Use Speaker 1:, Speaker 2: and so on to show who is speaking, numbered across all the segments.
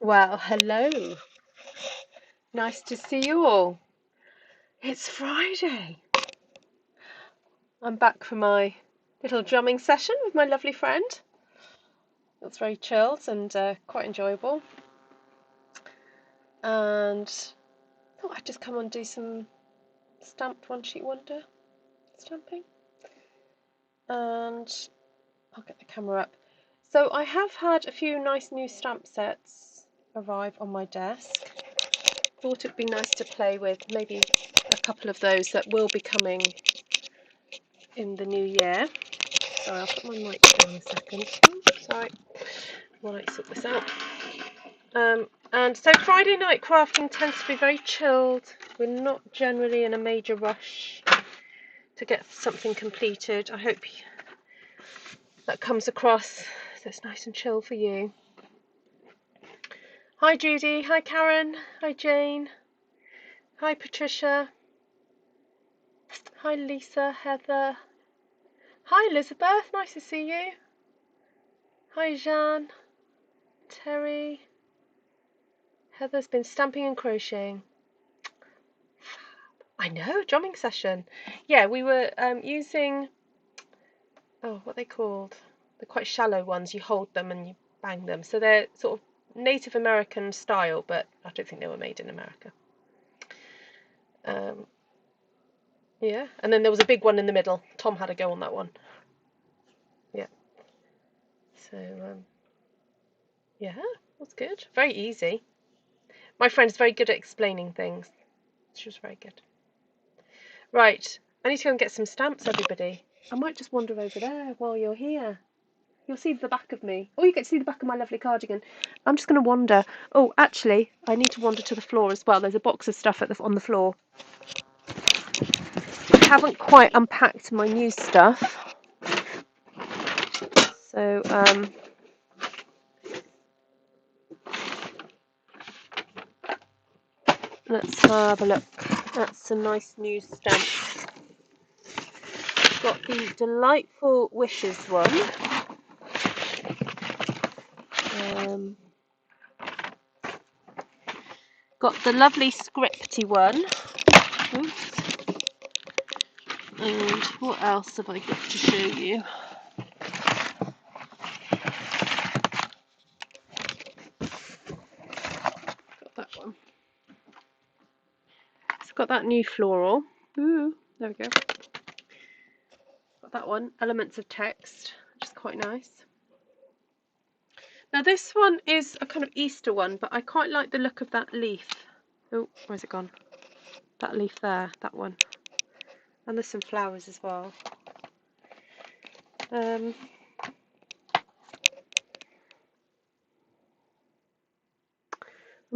Speaker 1: Well, hello. Nice to see you all. It's Friday. I'm back for my little drumming session with my lovely friend. It's very chilled and quite enjoyable. And I thought I'd just come and do some stamped one sheet wonder stamping. And I'll get the camera up. So I have had a few nice new stamp sets arrive on my desk. Thought it'd be nice to play with maybe a couple of those that will be coming in the new year. Sorry, I'll put my mic down a second. Sorry, while I sort this out. And so Friday night crafting tends to be very chilled. We're not generally in a major rush to get something completed. I hope that comes across so it's nice and chill for you. Hi Judy, hi Karen, hi Jane, hi Patricia, hi Lisa, Heather, hi Elizabeth, nice to see you. Hi Jeanne, Terry. Heather's been stamping and crocheting. I know, drumming session. Yeah, we were using, what are they called? They're quite shallow ones. You hold them and you bang them. So they're sort of Native American style, but I don't think they were made in America. Yeah, and then there was a big one in the middle. Tom had a go on that one. Yeah. So, yeah, that's good. Very easy. My friend's very good at explaining things. She was very good. Right, I need to go and get some stamps, everybody. I might just wander over there while you're here. You'll see the back of me. Oh, you get to see the back of my lovely cardigan. I'm just going to wander. Oh, actually, I need to wander to the floor as well. There's a box of stuff on the floor. I haven't quite unpacked my new stuff. So, let's have a look at some nice new stamps. Got the Delightful Wishes one. Got the lovely Scripty one. Oops. And what else have I got to show you? Got that one. So got that new floral. Ooh, there we go. Got that one. Elements of Text, which is quite nice. Now this one is a kind of Easter one, but I quite like the look of that leaf. Oh, where's it gone? That leaf there, that one. And there's some flowers as well. I'm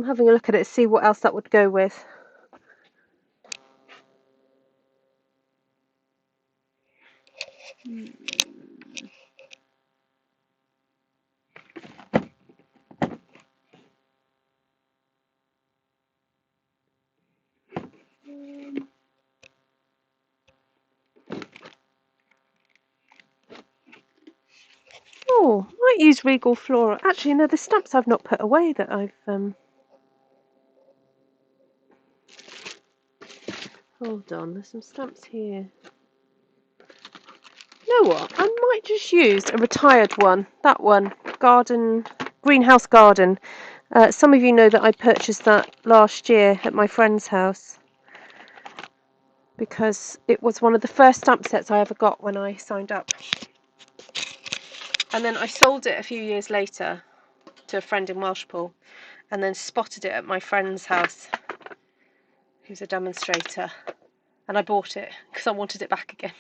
Speaker 1: having a look at it to see what else that would go with. Oh, I might use Regal Flora. Actually, no, the stamps I've not put away that I've hold on, there's some stamps here. You know what? I might just use a retired one. That one, Greenhouse Garden. Some of you know that I purchased that last year at my friend's house because it was one of the first stamp sets I ever got when I signed up. And then I sold it a few years later to a friend in Welshpool and then spotted it at my friend's house, who's a demonstrator. And I bought it because I wanted it back again.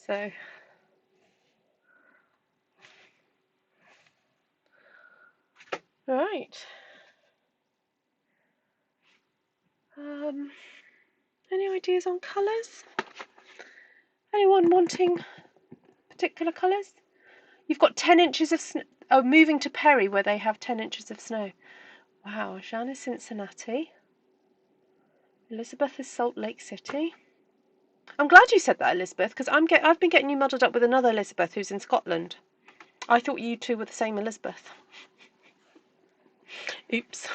Speaker 1: So, right. Any ideas on colours? Anyone wanting particular colours? You've got 10 inches of snow. Oh, moving to Perry where they have 10 inches of snow. Wow, Jeanne is Cincinnati. Elizabeth is Salt Lake City. I'm glad you said that, Elizabeth, because I've been getting you muddled up with another Elizabeth who's in Scotland. I thought you two were the same Elizabeth. Oops.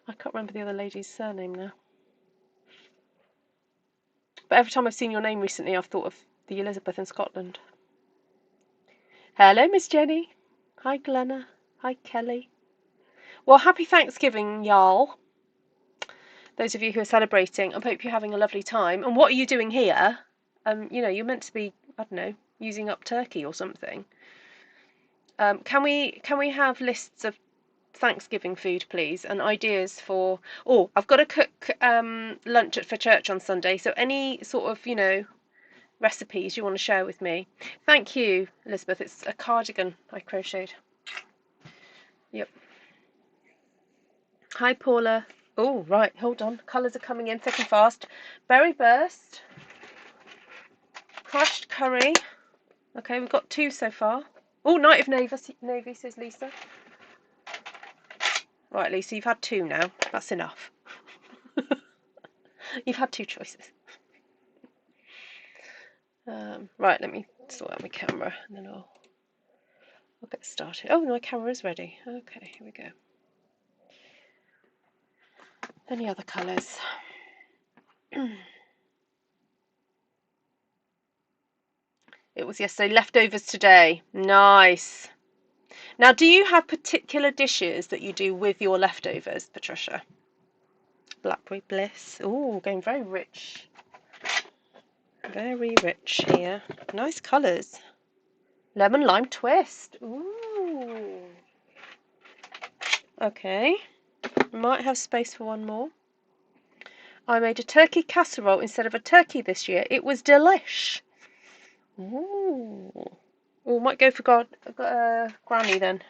Speaker 1: I can't remember the other lady's surname now. But every time I've seen your name recently, I've thought of the Elizabeth in Scotland. Hello, Miss Jenny. Hi, Glenna. Hi, Kelly. Well, happy Thanksgiving, y'all. Those of you who are celebrating, I hope you're having a lovely time. And what are you doing here? You're meant to be, I don't know, using up turkey or something. Can we have lists of Thanksgiving food, please, and ideas for... Oh, I've got to cook lunch for church on Sunday, so any sort of, recipes you want to share with me. Thank you, Elizabeth. It's a cardigan I crocheted. Yep. Hi, Paula. Oh, right, hold on. Colours are coming in thick and fast. Berry burst. Crushed curry. Okay, we've got 2 so far. Oh, Night of Navy, says Lisa. Right, Lisa, you've had 2 now. That's enough. You've had 2 choices. Right, let me sort out my camera and then I'll get started. Oh, my camera is ready. Okay, here we go. Any other colours? It was yesterday. Leftovers today. Nice. Now, do you have particular dishes that you do with your leftovers, Patricia? Blackberry bliss. Oh, going very rich. Very rich here. Nice colours. Lemon lime twist. Ooh. Okay. Might have space for one more. I made a turkey casserole instead of a turkey this year. It was delish. Ooh. Oh, might go for Granny then.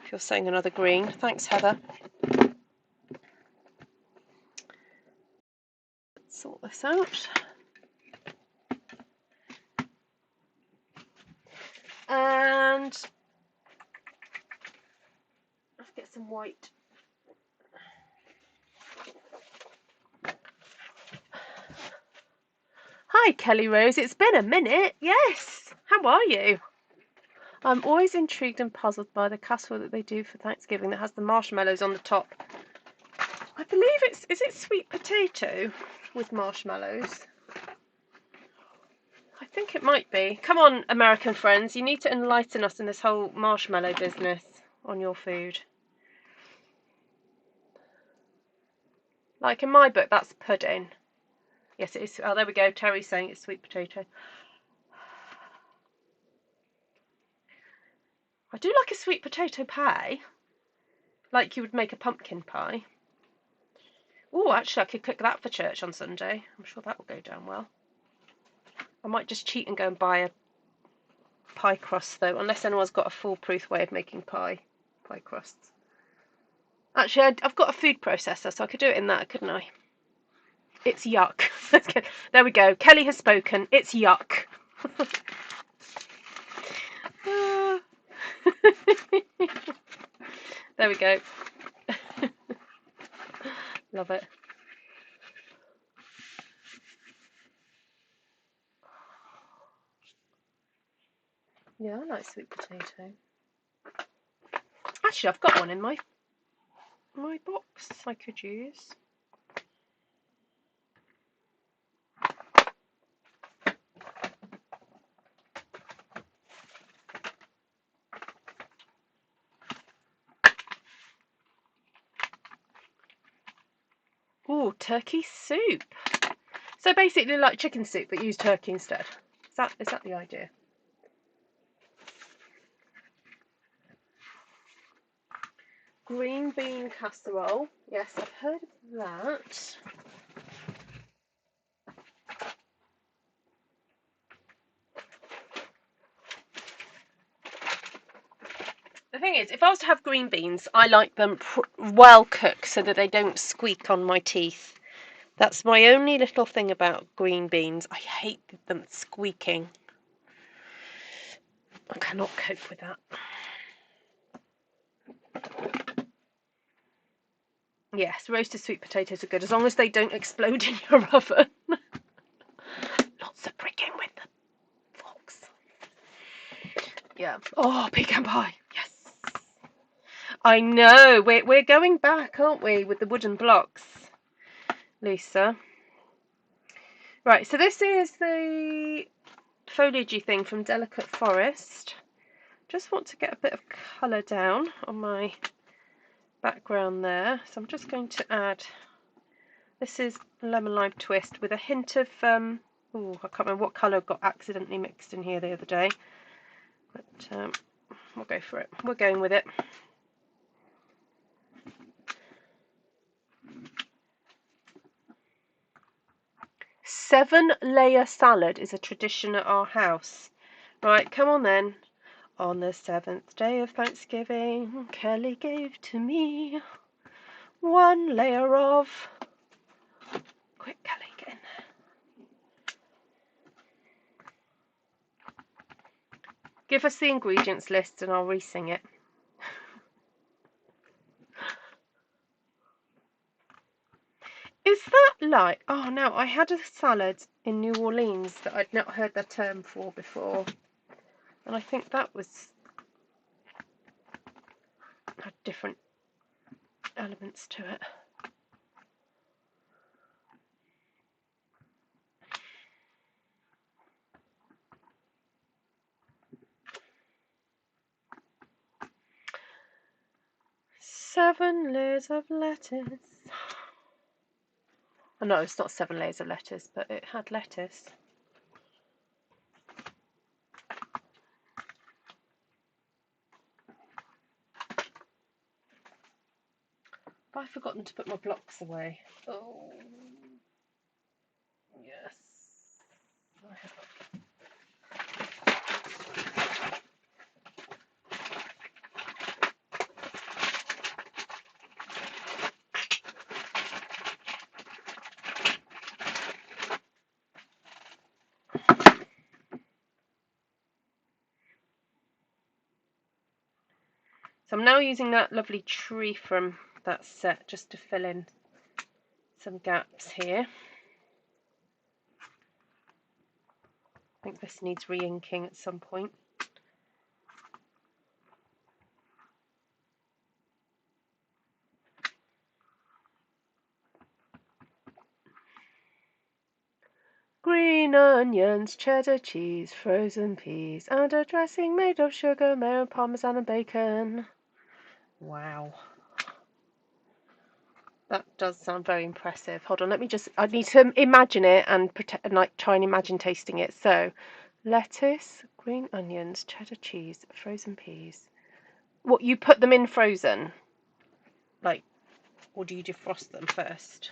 Speaker 1: If you're saying another green. Thanks, Heather. Let's sort this out. And let's get some white. Hi, Kelly Rose. It's been a minute. Yes. How are you? I'm always intrigued and puzzled by the casserole that they do for Thanksgiving that has the marshmallows on the top. I believe is it sweet potato with marshmallows? I think it might be. Come on, American friends. You need to enlighten us in this whole marshmallow business on your food. Like in my book, that's pudding. Yes, it is. Oh, there we go. Terry's saying it's sweet potato. I do like a sweet potato pie. Like you would make a pumpkin pie. Oh, actually, I could cook that for church on Sunday. I'm sure that will go down well. I might just cheat and go and buy a pie crust, though, unless anyone's got a foolproof way of making pie crusts. Actually, I've got a food processor, so I could do it in that, couldn't I? It's yuck. There we go. Kelly has spoken. It's yuck. There we go. Love it. Yeah, I like sweet potato. Actually, I've got one in my box I could use. Ooh, turkey soup. So basically like chicken soup, but use turkey instead. Is that the idea? Green bean casserole. Yes, I've heard of that. The thing is, if I was to have green beans, I like them well cooked so that they don't squeak on my teeth. That's my only little thing about green beans. I hate them squeaking. I cannot cope with that. Yes, roasted sweet potatoes are good, as long as they don't explode in your oven. Lots of pricking with the forks. Yeah. Oh, pecan pie. Yes. I know, we're going back, aren't we, with the wooden blocks, Lisa? Right, so this is the foliagey thing from Delicate Forest. Just want to get a bit of colour down on my background there. So I'm just going to add, this is Lemon Lime Twist with a hint of, oh, I can't remember what colour got accidentally mixed in here the other day. But we'll go for it. We're going with it. Seven-layer salad is a tradition at our house. Right, come on then. On the 7th day of Thanksgiving, Kelly gave to me 1 layer of... Quick, Kelly, get in there. Give us the ingredients list and I'll re-sing it. Is that like... Oh no, I had a salad in New Orleans that I'd not heard the term for before. And I think that had different elements to it. Seven layers of lettuce. Oh no, it's not 7 layers of lettuce, but it had lettuce. Have I forgotten to put my blocks away? Oh, yes. I have. So I'm now using that lovely tree from that set just to fill in some gaps here. I think this needs re-inking at some point. Green onions, cheddar cheese, frozen peas, and a dressing made of sugar, mayo, parmesan and bacon. Wow. That does sound very impressive. Hold on, I need to imagine it and like try and imagine tasting it. So, lettuce, green onions, cheddar cheese, frozen peas. What, you put them in frozen? Like, or do you defrost them first?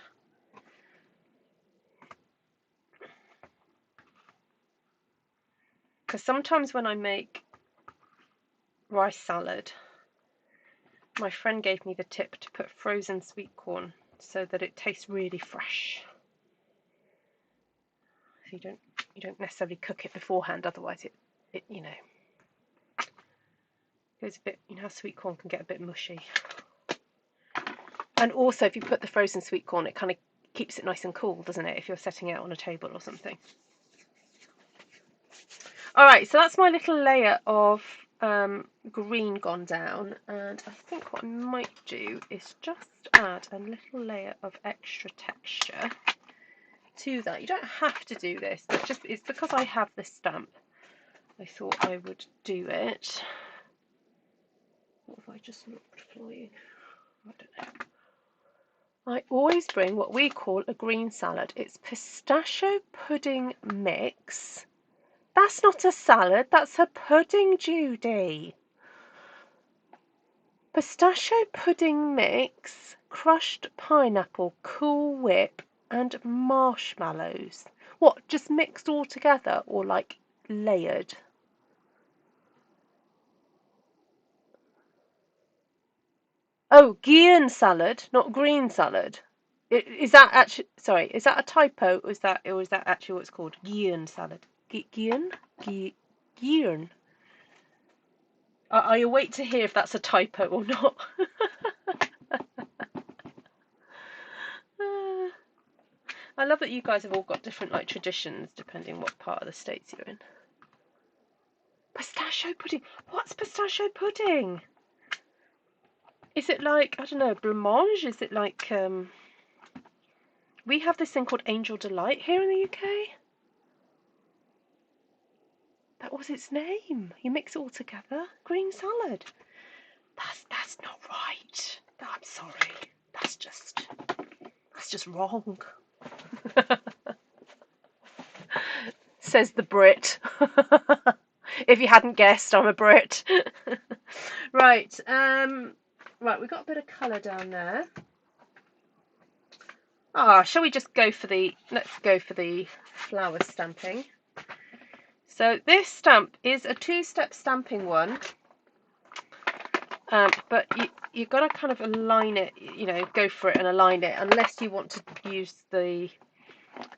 Speaker 1: Because sometimes when I make rice salad, my friend gave me the tip to put frozen sweet corn so that it tastes really fresh. So you don't necessarily cook it beforehand, otherwise it you know, goes a bit, you know how sweet corn can get a bit mushy. And also if you put the frozen sweet corn, it kind of keeps it nice and cool, doesn't it, if you're setting it on a table or something. Alright, so that's my little layer of green gone down, and I think what I might do is just add a little layer of extra texture to that. You don't have to do this, but just it's because I have this stamp, I thought I would do it. What have I just looked for you? I don't know. I always bring what we call a green salad. It's pistachio pudding mix. That's not a salad, that's a pudding, Judy. Pistachio pudding mix, crushed pineapple, Cool Whip, and marshmallows. What, just mixed all together or like layered? Oh, Guian salad, not green salad. Is that actually, sorry, is that a typo or is that actually what it's called? Guian salad. Guian? Guian. I await to hear if that's a typo or not. I love that you guys have all got different like traditions depending what part of the States you're in. Pistachio pudding. What's pistachio pudding? Is it like, I don't know, blancmange? Is it like, we have this thing called Angel Delight here in the UK. That was its name. You mix it all together. Green salad. That's not right. I'm sorry. That's just wrong. Says the Brit. If you hadn't guessed, I'm a Brit. Right. Right, we've got a bit of colour down there. Shall we just go for let's go for the flower stamping. So this stamp is a 2-step stamping one, but you've got to kind of align it, go for it and align it, unless you want to use the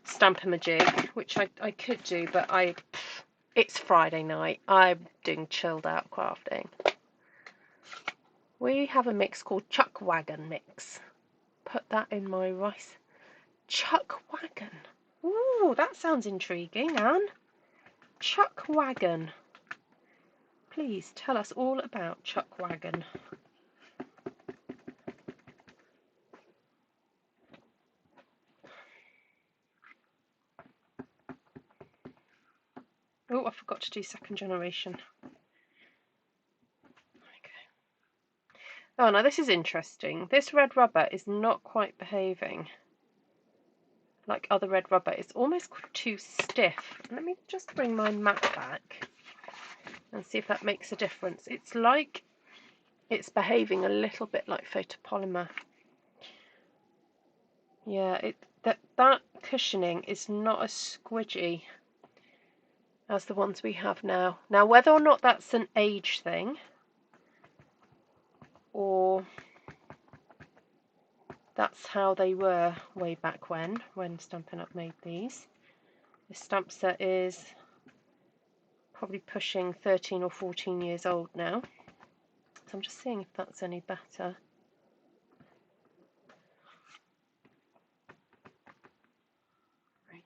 Speaker 1: Stamp-A-Majig, which I could do, but it's Friday night. I'm doing chilled out crafting. We have a mix called Chuck Wagon mix. Put that in my rice. Chuck Wagon. Ooh, that sounds intriguing, Anne. Chuck Wagon. Please tell us all about Chuck Wagon. Oh, I forgot to do second generation. Okay. Oh, now this is interesting. This red rubber is not quite behaving like other red rubber. It's almost too stiff. Let me just bring my mat back and see if that makes a difference. It's like it's behaving a little bit like photopolymer. Yeah, that cushioning is not as squidgy as the ones we have now. Now, whether or not that's an age thing or that's how they were way back when Stampin' Up made these. This stamp set is probably pushing 13 or 14 years old now. So I'm just seeing if that's any better. Right.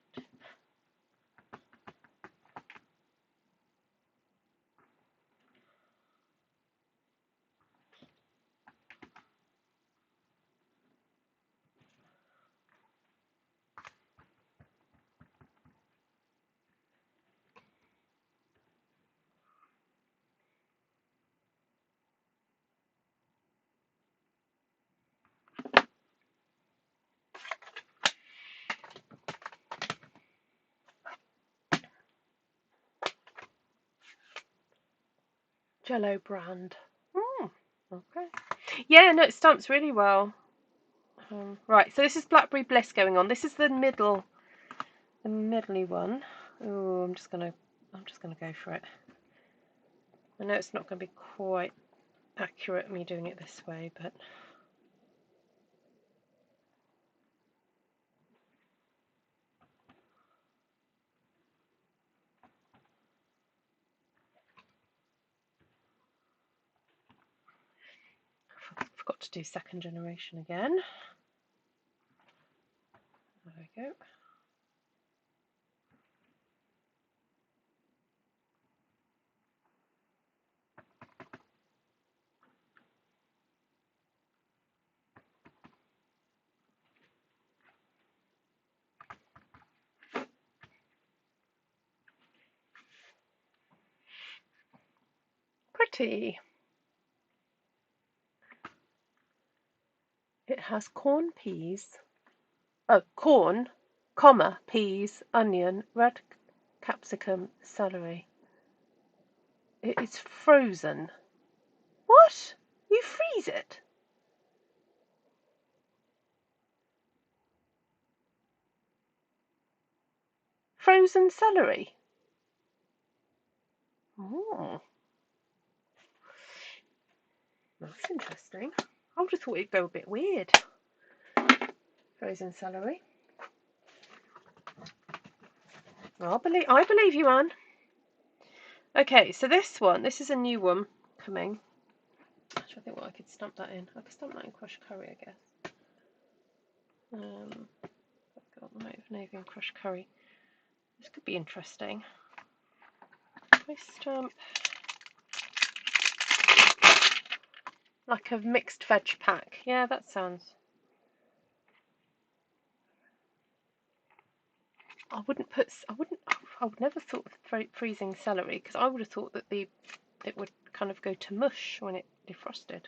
Speaker 1: Jello brand. Okay. Yeah, no, it stamps really well. Right, so this is Blackberry Bliss going on. This is the middly one. Oh, I'm just gonna go for it. I know it's not going to be quite accurate me doing it this way, but I forgot to do second generation again. There we go. Pretty. It has corn, peas. Oh, corn, comma, peas, onion, red capsicum, celery. It is frozen. What? You freeze it? Frozen celery? Oh, that's interesting. I would have thought it'd go a bit weird. Frozen celery. I believe you, Anne. Okay, so this is a new one coming. Actually, I think I could stamp that in. I could stamp that in crushed curry, I guess. I've got Motive Navy and crushed curry. This could be interesting. I stamp. Like a mixed veg pack. Yeah, that sounds... I would never thought of freezing celery, because I would have thought that it would kind of go to mush when it defrosted.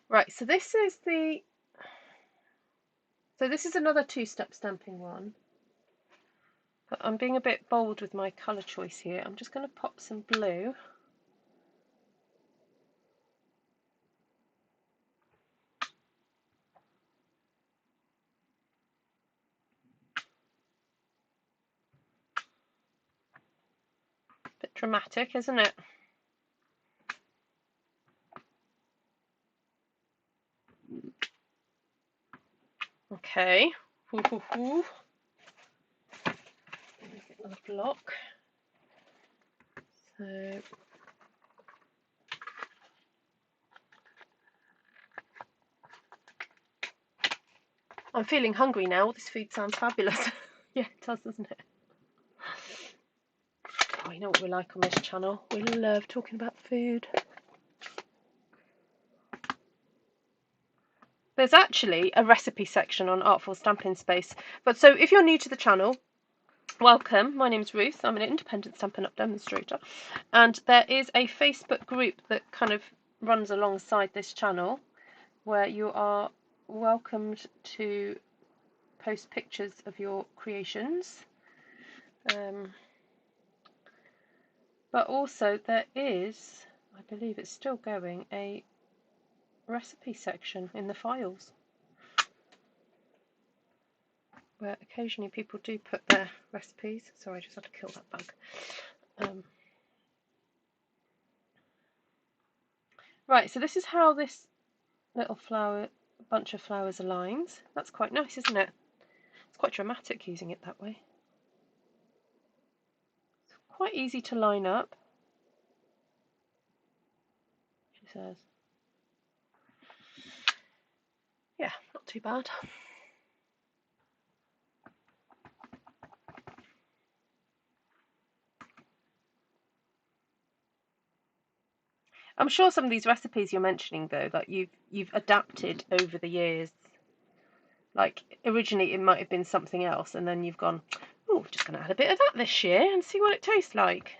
Speaker 1: Right, so this is another two-step stamping one. But I'm being a bit bold with my colour choice here. I'm just going to pop some blue. Bit dramatic, isn't it? Okay. A block. So I'm feeling hungry now. All this food sounds fabulous. Yeah, it does, doesn't it? Oh, you know what we like on this channel? We love talking about food. There's actually a recipe section on Artful Stampin Space. But so if you're new to the channel, welcome. My name's Ruth. I'm an independent Stampin Up demonstrator. And there is a Facebook group that kind of runs alongside this channel where you are welcomed to post pictures of your creations. But also there is, I believe it's still going, a recipe section in the files where occasionally people do put their recipes. Sorry, I just had to kill that bug. Right, so this is how this little bunch of flowers aligns. That's quite nice, isn't it? It's quite dramatic using it that way. It's quite easy to line up, she says. Yeah, not too bad. I'm sure some of these recipes you're mentioning, though, that you've adapted over the years. Like originally it might have been something else, and then you've gone, oh, just going to add a bit of that this year and see what it tastes like.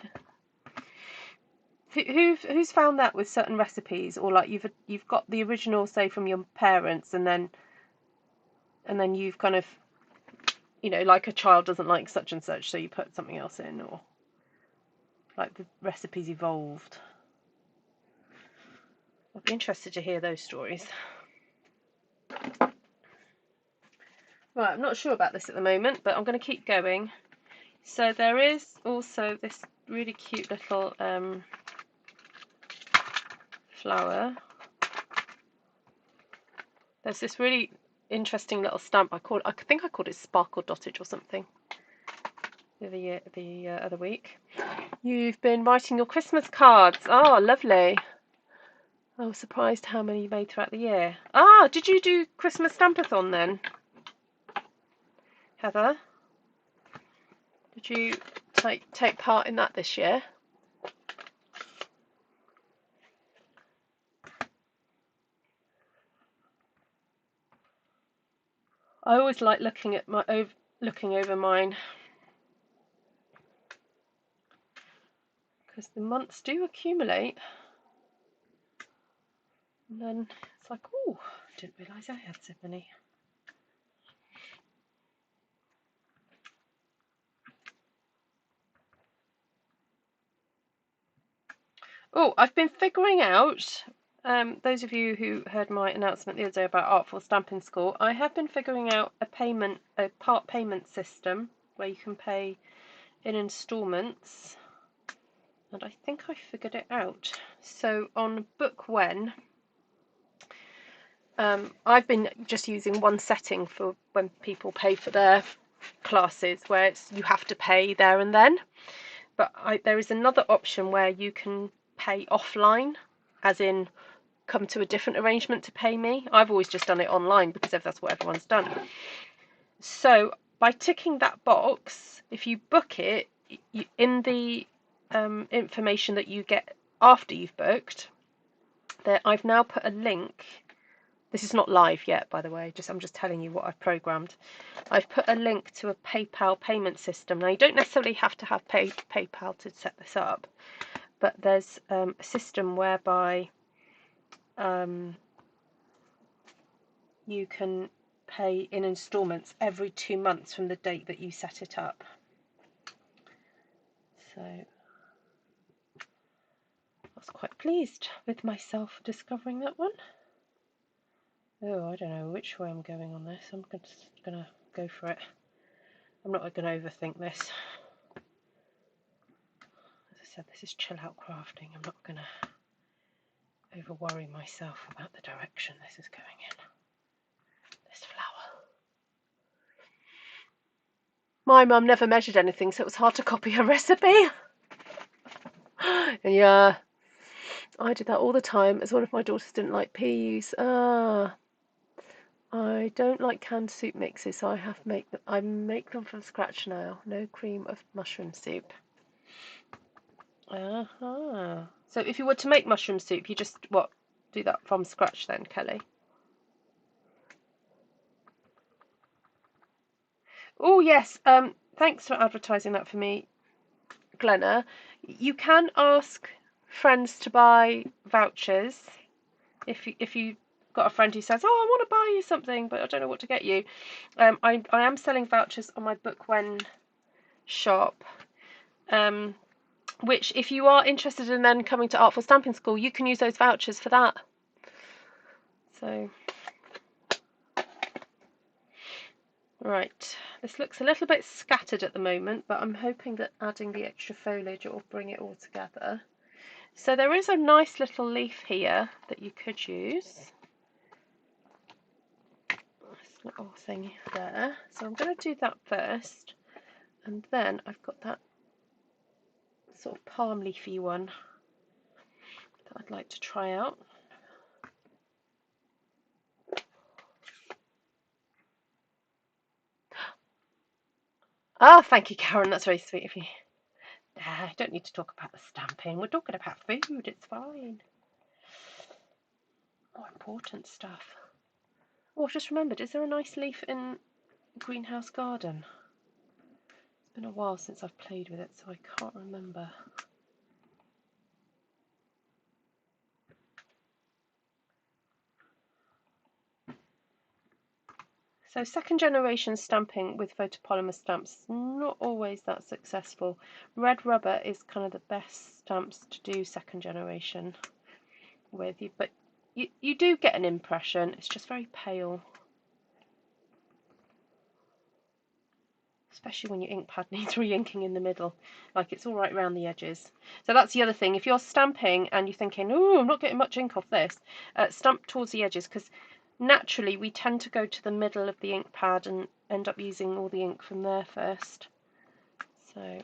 Speaker 1: Who's found that with certain recipes, or like you've got the original, say, from your parents, and then you've kind of, you know, like a child doesn't like such and such, so you put something else in, or like the recipes evolved. I'd be interested to hear those stories. Right, I'm not sure about this at the moment, but I'm going to keep going. So there is also this really cute little flower. There's this really interesting little stamp. I think I called it Sparkle Dottage or something the other week. You've been writing your Christmas cards. Oh, lovely. I was surprised how many you made throughout the year. Ah, did you do Christmas Stampathon then, Heather? Did you take part in that this year? I always like looking over mine, because the months do accumulate, and then it's like, oh, I didn't realise I had so many. Oh, I've been figuring out, those of you who heard my announcement the other day about Artful Stampin School, I have been figuring out a part payment system where you can pay in instalments, and I think I figured it out. So on Book When, I've been just using one setting for when people pay for their classes, where you have to pay there and then. But there is another option where you can pay offline, as in come to a different arrangement to pay me. I've always just done it online because that's what everyone's done. So by ticking that box, if you book it, in the information that you get after you've booked, there I've now put a link. This is not live yet, by the way. I'm just telling you what I've programmed. I've put a link to a PayPal payment system. Now, you don't necessarily have to have PayPal to set this up, but there's a system whereby you can pay in instalments every 2 months from the date that you set it up. So I was quite pleased with myself discovering that one. Oh, I don't know which way I'm going on this. I'm just going to go for it. I'm not going to overthink this. As I said, this is chill out crafting. I'm not going to over worry myself about the direction this is going in. This flower. My mum never measured anything, so it was hard to copy her recipe. Yeah, I did that all the time, as one of my daughters didn't like peas. I don't like canned soup mixes, so I make them from scratch now. No cream of mushroom soup. So if you were to make mushroom soup, you just do that from scratch then, Kelly? Oh yes. Thanks for advertising that for me, Glenna. You can ask friends to buy vouchers if you got a friend who says, "Oh, I want to buy you something, but I don't know what to get you." I am selling vouchers on my Book When shop, which if you are interested in then coming to Artful Stampin School, you can use those vouchers for that. So, right, this looks a little bit scattered at the moment, but I'm hoping that adding the extra foliage will bring it all together. So there is a nice little leaf here that you could use. This little thing there. So I'm going to do that first, and then I've got that sort of palm leafy one that I'd like to try out. Ah, thank you, Karen. That's very sweet of you. I don't need to talk about the stamping. We're talking about food. It's fine. Oh, important stuff. Oh, I've just remembered. Is there a nice leaf in Greenhouse Garden? It's been a while since I've played with it, so I can't remember. So second generation stamping with photopolymer stamps is not always that successful. Red rubber is kind of the best stamps to do second generation with, but you do get an impression. It's just very pale, especially when your ink pad needs re-inking in the middle. Like, it's all right around the edges. So that's the other thing. If you're stamping and you're thinking, oh, I'm not getting much ink off this, stamp towards the edges, because naturally we tend to go to the middle of the ink pad and end up using all the ink from there first. So,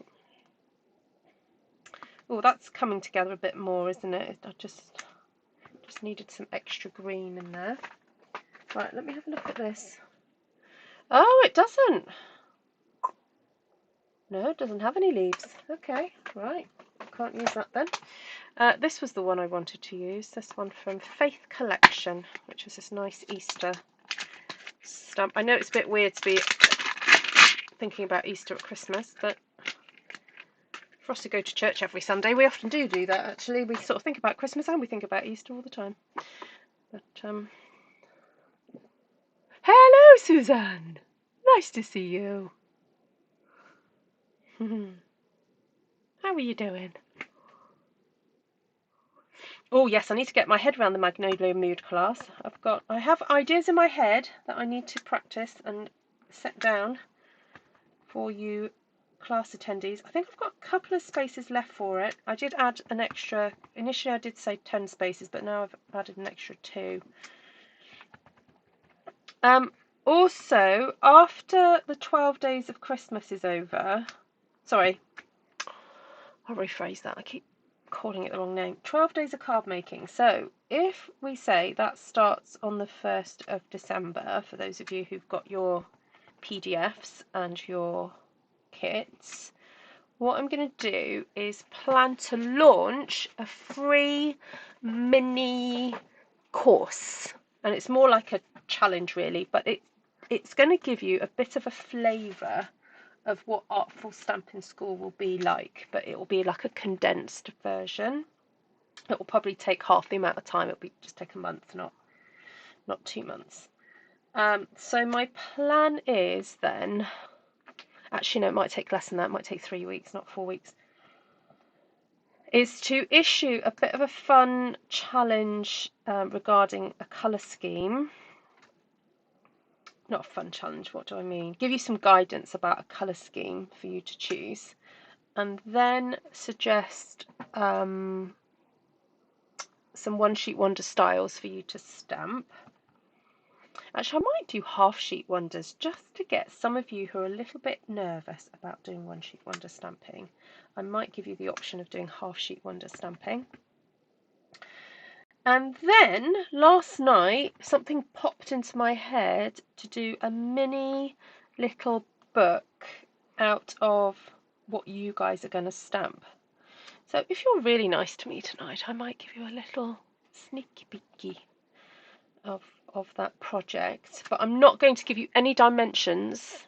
Speaker 1: oh, that's coming together a bit more, isn't it? I just needed some extra green in there. Right, let me have a look at this. Oh, it doesn't. No, it doesn't have any leaves. Okay, right. Can't use that then. This was the one I wanted to use. This one from Faith Collection, which is this nice Easter stamp. I know it's a bit weird to be thinking about Easter at Christmas, but for us to go to church every Sunday, we often do that, actually. We sort of think about Christmas and we think about Easter all the time. But, hello, Suzanne! Nice to see you. How are you doing? Oh yes, I need to get my head around the Magnolia Mood class. I have ideas in my head that I need to practice and set down for you class attendees. I think I've got a couple of spaces left for it. I did add an extra, initially I did say 10 spaces, but now I've added an extra 2. Also, after the 12 days of Christmas is over, sorry, I'll rephrase that, I keep calling it the wrong name. 12 days of card making. So if we say that starts on the 1st of December, for those of you who've got your PDFs and your kits, what I'm going to do is plan to launch a free mini course, and it's more like a challenge really, but it's going to give you a bit of a flavour of what Artful Stampin School will be like, but it will be like a condensed version. It will probably take half the amount of time. It'll be just take a month, not 2 months. So my plan is then, actually no, it might take less than that. It might take 3 weeks, not 4 weeks. Is to issue a bit of a fun challenge regarding a colour scheme. Not a fun challenge, what do I mean? Give you some guidance about a colour scheme for you to choose, and then suggest some one sheet wonder styles for you to stamp. Actually, I might do half sheet wonders just to get some of you who are a little bit nervous about doing one sheet wonder stamping. I might give you the option of doing half sheet wonder stamping. And then last night something popped into my head to do a mini little book out of what you guys are going to stamp. So if you're really nice to me tonight, I might give you a little sneaky peeky of that project, but I'm not going to give you any dimensions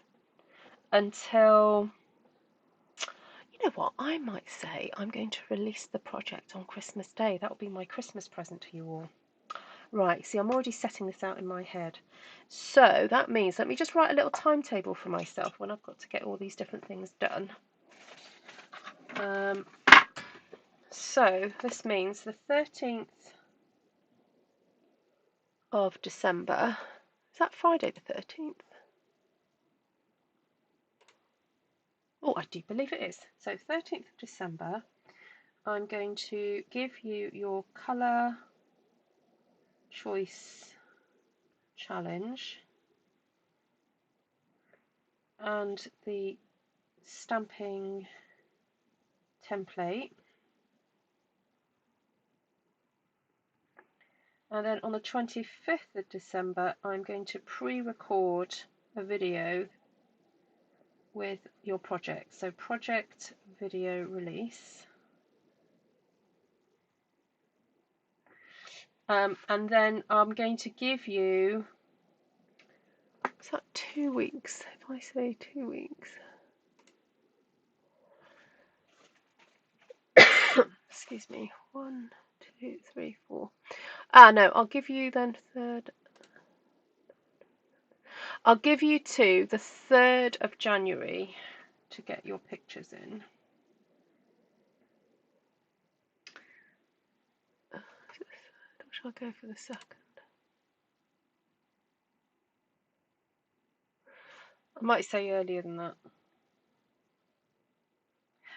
Speaker 1: until, you know what, I might say I'm going to release the project on Christmas Day. That will be my Christmas present to you all. Right, see, I'm already setting this out in my head. So that means, let me just write a little timetable for myself when I've got to get all these different things done. So this means the 13th of December. Is that Friday the 13th? Oh, I do believe it is. So 13th of December, I'm going to give you your colour choice challenge and the stamping template. And then on the 25th of December, I'm going to pre-record a video with your project. So project video release. And then I'm going to give you, is that 2 weeks? If I say 2 weeks. Excuse me. 1, 2, 3, 4. No, I'll give you then I'll give you to the 3rd of January to get your pictures in. Or shall I go for the 2nd? I might say earlier than that.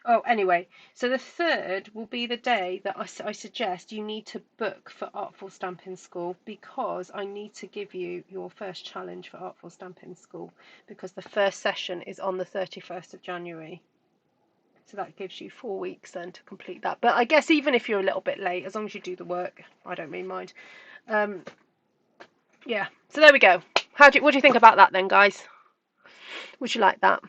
Speaker 1: Oh, anyway, so the 3rd will be the day that I suggest you need to book for Artful Stampin School, because I need to give you your first challenge for Artful Stampin School, because the first session is on the 31st of January. So that gives you 4 weeks then to complete that. But I guess even if you're a little bit late, as long as you do the work, I don't really mind. Yeah, so there we go. What do you think about that then, guys? Would you like that?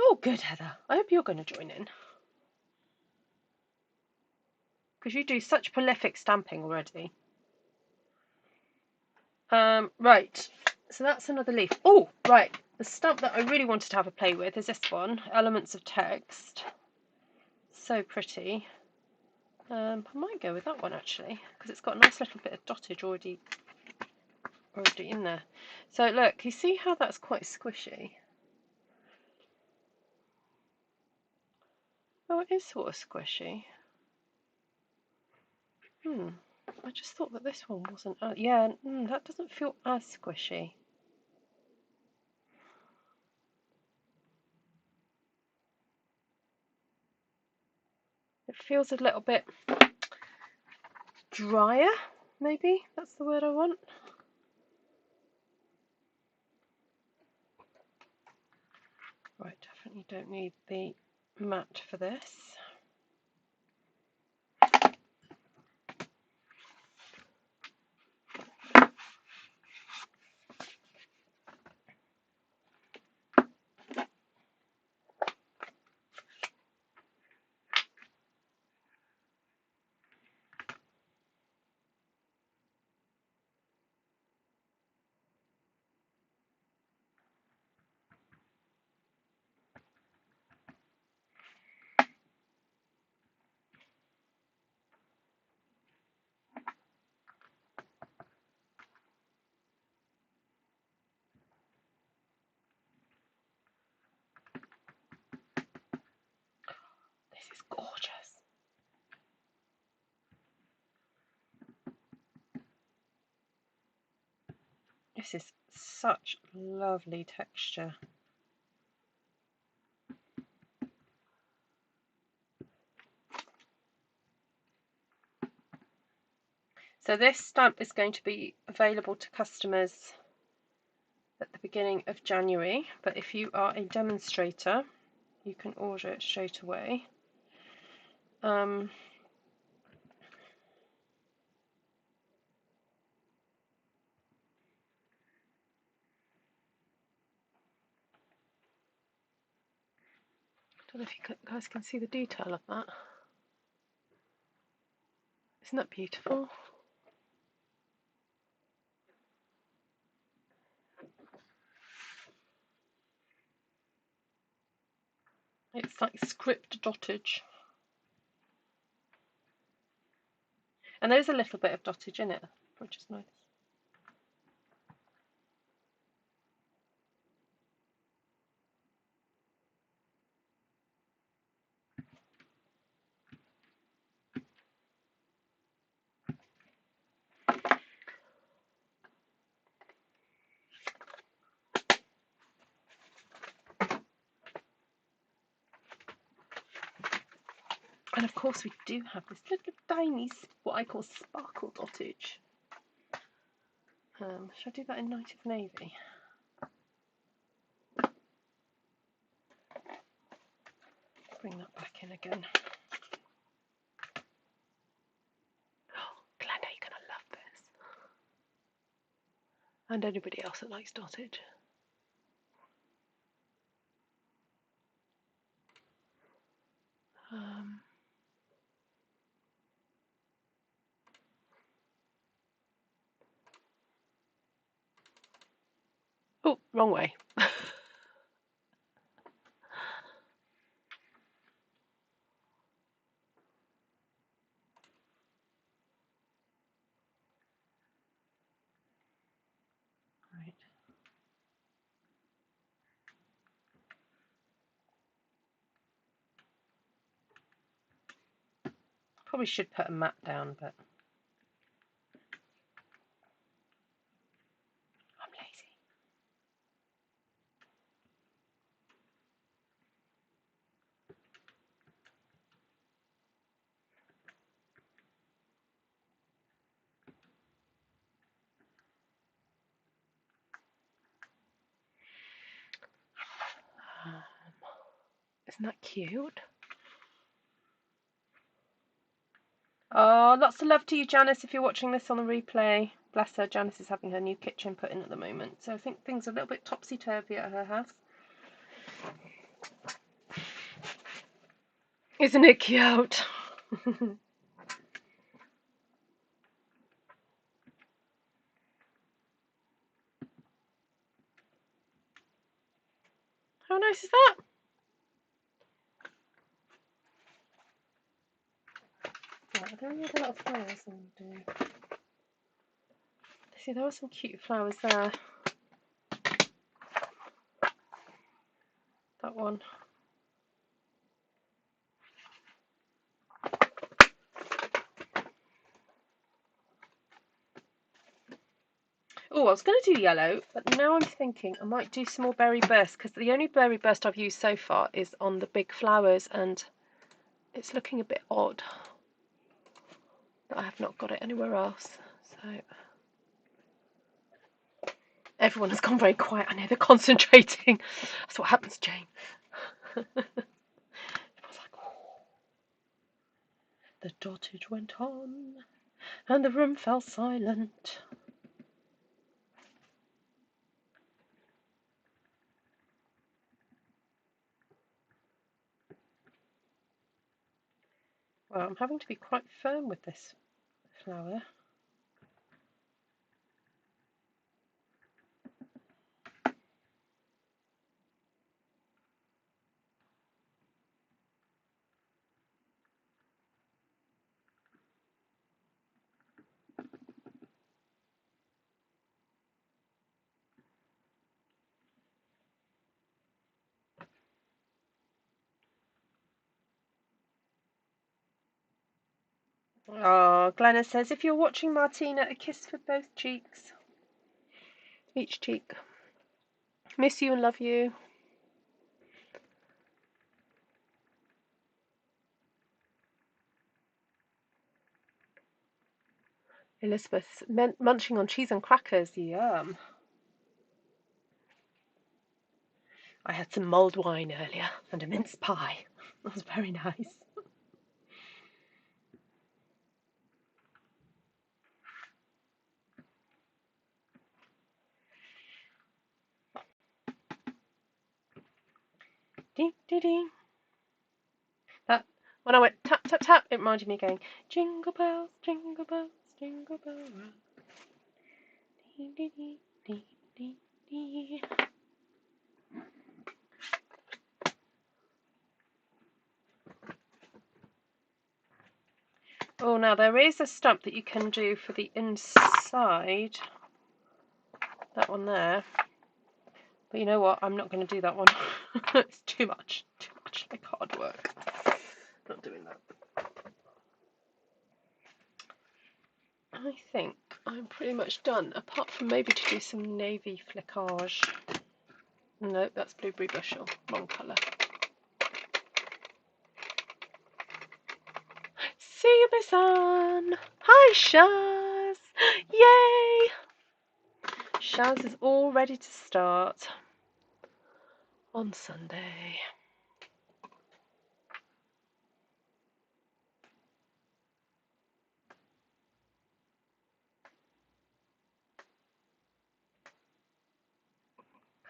Speaker 1: Oh, good, Heather. I hope you're going to join in, because you do such prolific stamping already. Right, so that's another leaf. Oh, right, the stamp that I really wanted to have a play with is this one, Elements of Text. So pretty. I might go with that one actually, because it's got a nice little bit of dottage already in there. So look, you see how that's quite squishy? Oh, it is sort of squishy. I just thought that this one wasn't. Yeah, that doesn't feel as squishy. It feels a little bit drier, maybe that's the word I want. Right, definitely don't need the matte for this. This is such lovely texture. So this stamp is going to be available to customers at the beginning of January, but if you are a demonstrator, you can order it straight away. I don't know if you guys can see the detail of that. Isn't that beautiful? It's like script dottage. And there's a little bit of dottage in it, which is nice. And of course we do have this little tiny, what I call sparkle dottage. Should I do that in Night of Navy? Bring that back in again. Oh, Glenda, you're going to love this. And anybody else that likes dottage. Oh, wrong way. Right. Probably should put a mat down, but I'm lazy. Isn't that cute? Oh, lots of love to you, Janice, if you're watching this on the replay. Bless her, Janice is having her new kitchen put in at the moment, so I think things are a little bit topsy-turvy at her house. Isn't it cute? How nice is that? Right, are there any other little flowers? See, there are some cute flowers there. That one. Oh, I was going to do yellow, but now I'm thinking I might do some more berry burst, because the only berry burst I've used so far is on the big flowers, and it's looking a bit odd that I have not got it anywhere else. So everyone has gone very quiet. I know they're concentrating. That's what happens, Jane. Everyone's like, oh. The dottage went on, and the room fell silent. Well, I'm having to be quite firm with this flower. Oh, Glenna says, if you're watching, Martina, a kiss for both cheeks. each cheek. Miss you and love you. Elizabeth, munching on cheese and crackers. Yum. I had some mulled wine earlier and a mince pie. That was very nice. Ding, ding, ding. That, when I went tap, tap, tap, it reminded me going, jingle bells, jingle bells, jingle bells. Dee, dee, dee, dee, dee, dee. Oh, now there is a stamp that you can do for the inside. That one there. But you know what? I'm not going to do that one. It's too much. Too much like hard work. Not doing that. I think I'm pretty much done, apart from maybe to do some navy flickage. No, that's blueberry bushel. Wrong colour. See you, my son. Hi, Shaz. Yay! Shaz is all ready to start on Sunday.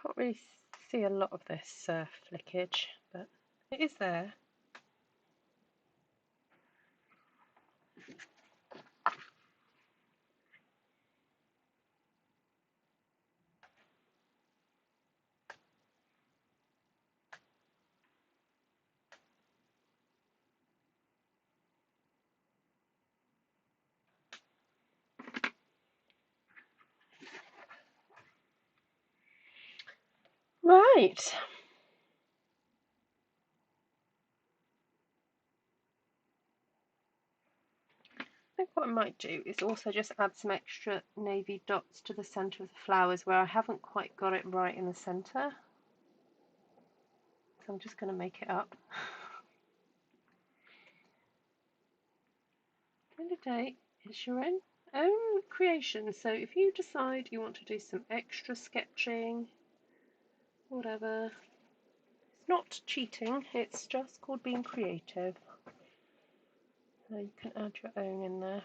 Speaker 1: Can't really see a lot of this flickage, but it is there. Right. I think what I might do is also just add some extra navy dots to the centre of the flowers where I haven't quite got it right in the centre. So I'm just going to make it up. End of day, it's your own creation. So if you decide you want to do some extra sketching, whatever, it's not cheating, it's just called being creative. So you can add your own in there.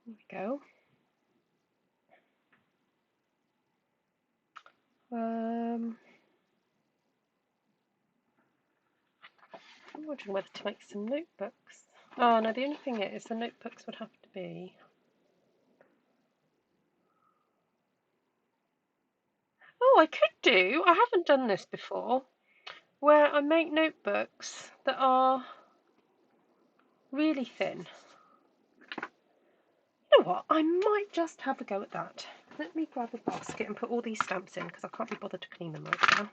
Speaker 1: There we go. I'm wondering whether to make some notebooks. Oh no, the only thing is the notebooks would have to be... Oh, I could do, I haven't done this before, where I make notebooks that are really thin. You know what, I might just have a go at that. Let me grab a basket and put all these stamps in because I can't be bothered to clean them right now.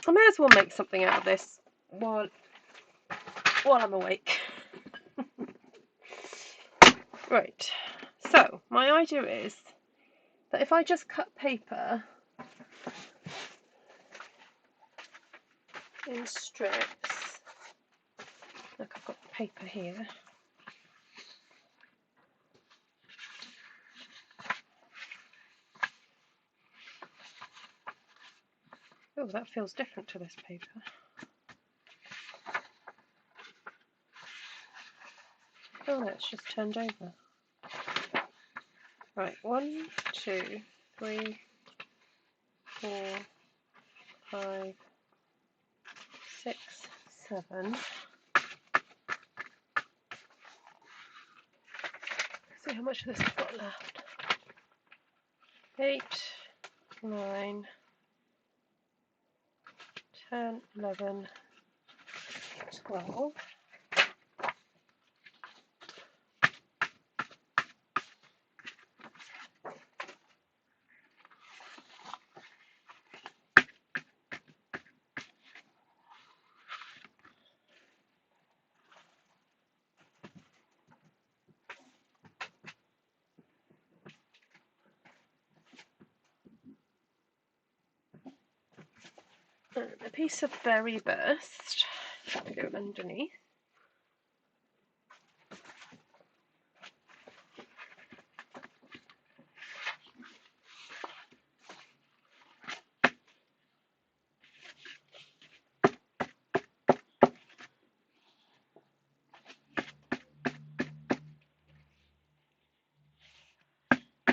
Speaker 1: I may as well make something out of this while I'm awake. Right, so my idea is that if I just cut paper in strips, look, I've got the paper here. Oh, that feels different to this paper. Oh no, it's just turned over. Right, 1, 2, 3, 4, 5, 6, 7. See how much of this I've got left. 8, 9, 10, 11, 12. piece of Very Best to go underneath.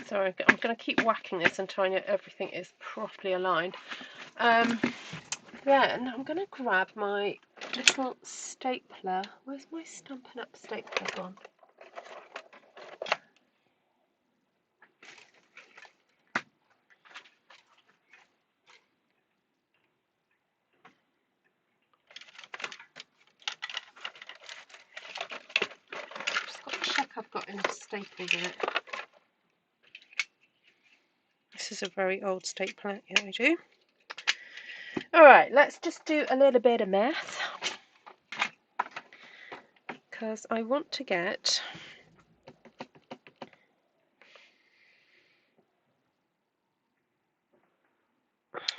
Speaker 1: Sorry, I'm going to keep whacking this until I know everything is properly aligned. Then I'm going to grab my little stapler. Where's my Stampin' Up stapler gone? Just got to check I've got enough staples in it. This is a very old stapler. Yeah, I do. Alright, let's just do a little bit of math. Because I want to get...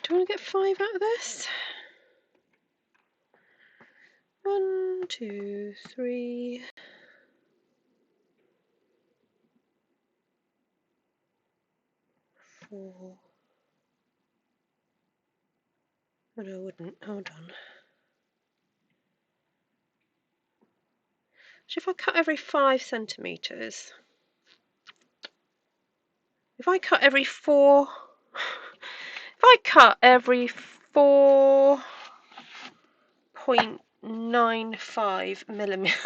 Speaker 1: Do I want to get 5 out of this? 1, 2, 3... 4... Oh, no, I wouldn't. Hold on. So if I cut every 5 centimetres... If I cut every 4... If I cut every 4.95 millimeters,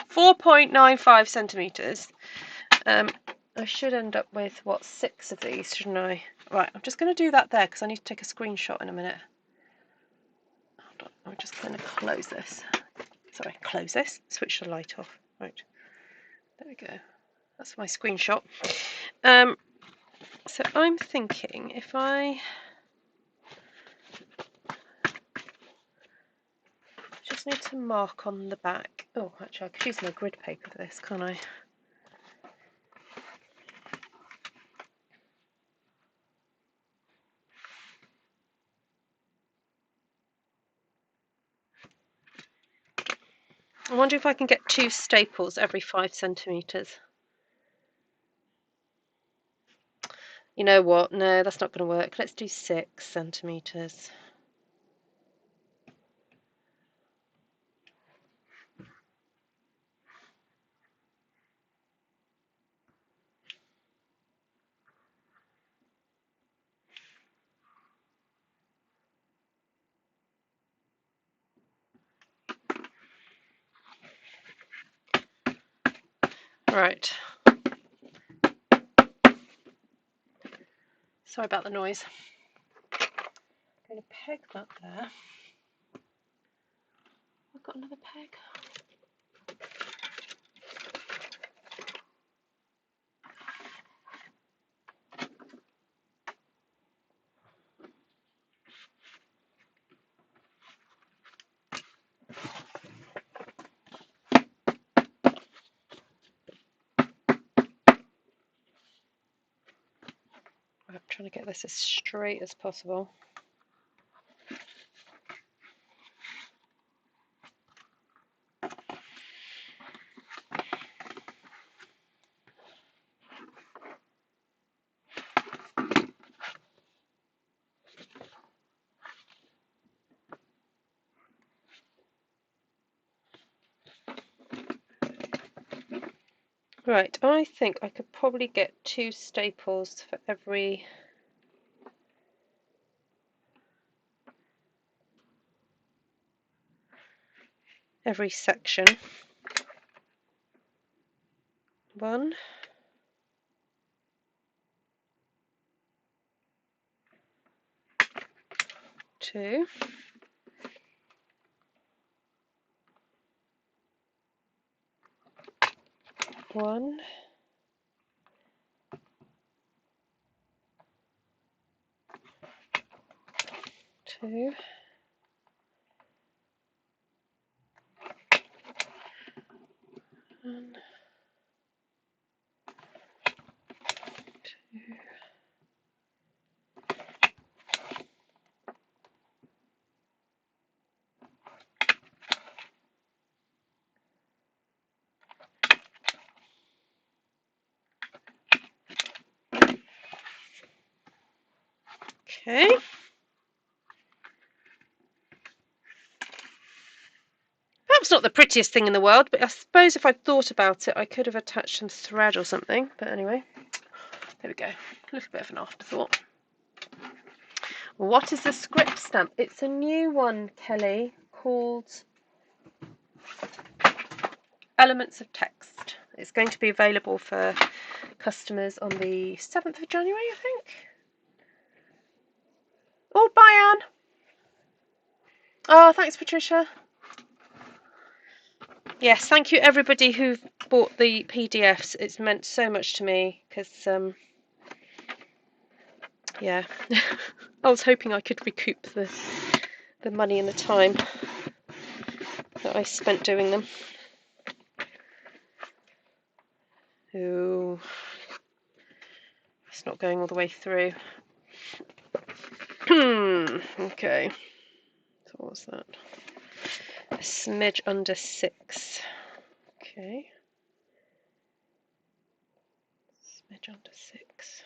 Speaker 1: 4.95 centimetres, I should end up with, what, 6 of these, shouldn't I? Right, I'm just going to do that there because I need to take a screenshot in a minute. Hold on, I'm just going to close this. Sorry, close this, switch the light off. Right, there we go. That's my screenshot. So I'm thinking if I just need to mark on the back. Oh, actually, I could use my grid paper for this, can't I? I wonder if I can get 2 staples every 5 centimetres. You know what? No, that's not going to work. Let's do 6 centimetres. Right. Sorry about the noise. I'm going to peg that there. I've got another peg. I'm trying to get this as straight as possible. Right, I think I could probably get 2 staples for every section. 1, 2, 1, 2, 1, 2. Okay. That's not the prettiest thing in the world, but I suppose if I'd thought about it, I could have attached some thread or something. But anyway, there we go. A little bit of an afterthought. What is the script stamp? It's a new one, Kelly, called Elements of Text. It's going to be available for customers on the 7th of January, I think. Oh, bye, Anne. Oh, thanks, Patricia. Yes, thank you everybody who bought the PDFs. It's meant so much to me because, yeah, I was hoping I could recoup the money and the time that I spent doing them. Ooh, it's not going all the way through. Okay, so what's that? A smidge under 6. Okay. Smidge under 6.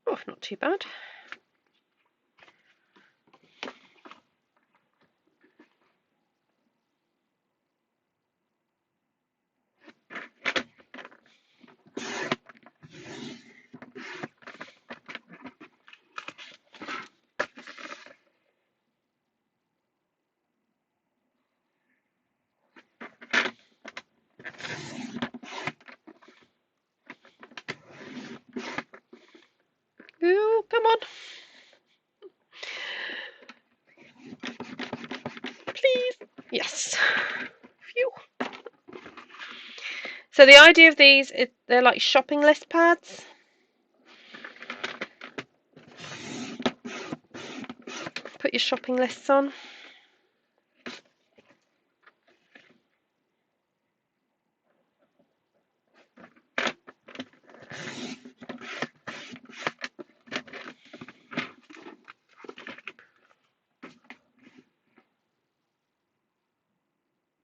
Speaker 1: Oh, not too bad. Ooh, come on. Please. Yes. Phew. So the idea of these is they're like shopping list pads. Put your shopping lists on.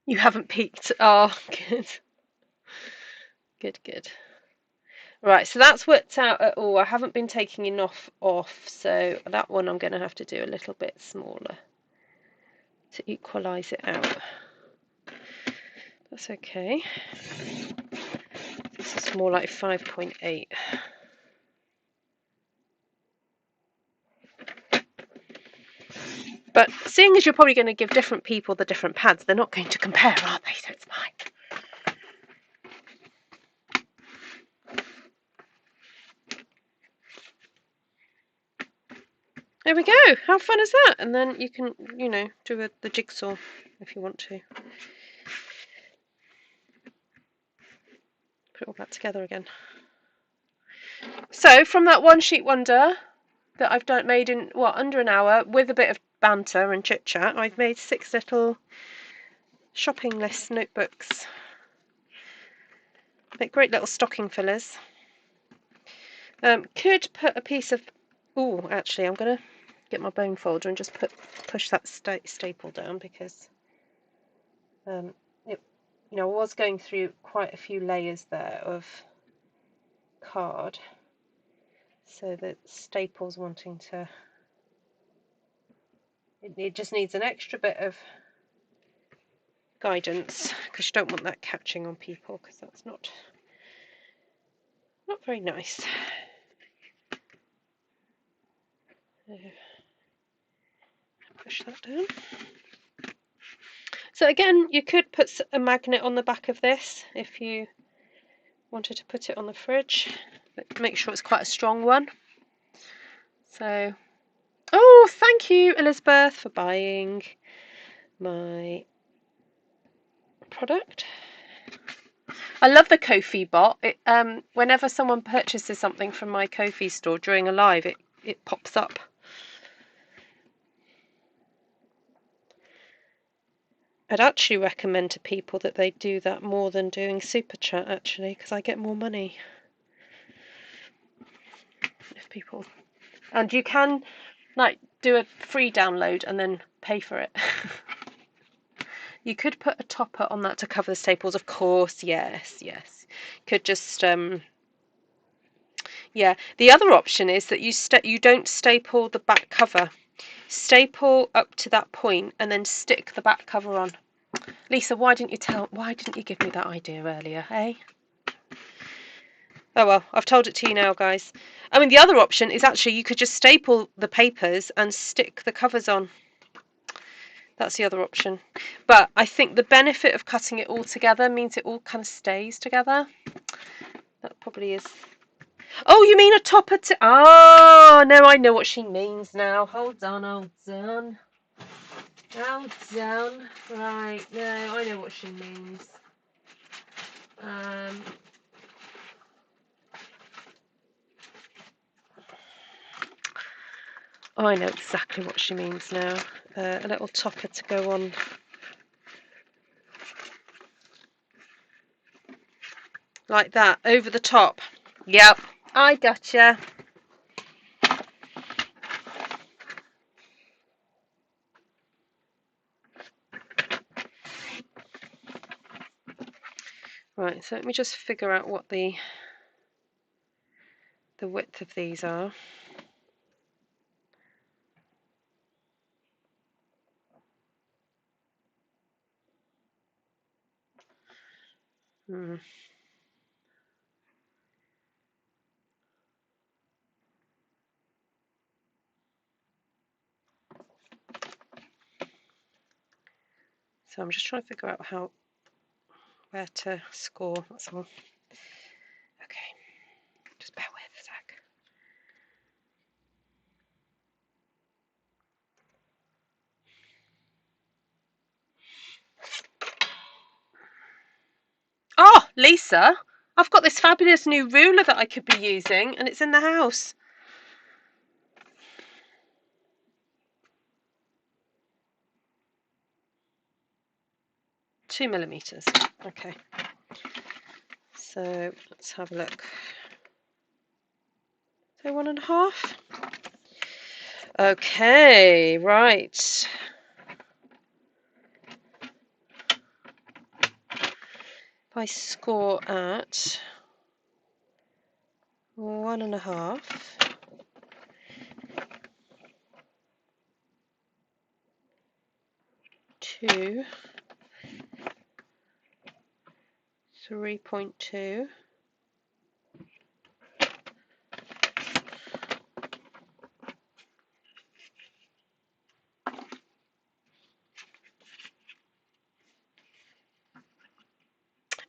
Speaker 1: You haven't peeked. Oh, good. Good, good. Right, so that's worked out at all. I haven't been taking enough off, so that one I'm going to have to do a little bit smaller to equalise it out. That's okay. This is more like 5.8. But seeing as you're probably going to give different people the different pads, they're not going to compare, are they? So it's fine. There we go. How fun is that? And then you can, you know, do the jigsaw if you want to. Put all that together again. So from that one sheet wonder that I've made in, what, under an hour with a bit of banter and chit chat, I've made 6 little shopping list notebooks. Make great little stocking fillers. Could put a piece of, oh, actually I'm going to get my bone folder and just push that staple down because you know, I was going through quite a few layers there of card, so that staple's wanting to, it just needs an extra bit of guidance because you don't want that catching on people because that's not very nice. Push that down. So again, you could put a magnet on the back of this if you wanted to put it on the fridge, but make sure it's quite a strong one. So, oh, thank you, Elizabeth, for buying my product. I love the Ko-fi bot. Whenever someone purchases something from my Ko-fi store during a live, it pops up. I'd actually recommend to people that they do that more than doing Super Chat, actually, because I get more money. If people, and you can like do a free download and then pay for it. You could put a topper on that to cover the staples, of course. Yes. Could just yeah. The other option is that you don't staple the back cover. Staple up to that point and then stick the back cover on. Lisa, why didn't you give me that idea earlier, eh? Oh well, I've told it to you now, guys. I mean, the other option is actually you could just staple the papers and stick the covers on. That's the other option. But I think the benefit of cutting it all together means it all kind of stays together. That probably is. Oh, you mean a topper to... Oh, no, I know what she means now. Hold on. Right, no, I know what she means. I know exactly what she means now. A little topper to go on. Like that, over the top. Yep, I gotcha. Right, so let me just figure out what the width of these are. So I'm just trying to figure out where to score, that's all. Okay, just bear with a sec. Oh, Lisa, I've got this fabulous new ruler that I could be using, and it's in the house. Two millimeters. Okay. So let's have a look. So 1.5. Okay, right. If I score at 1.5, 2, 3.2.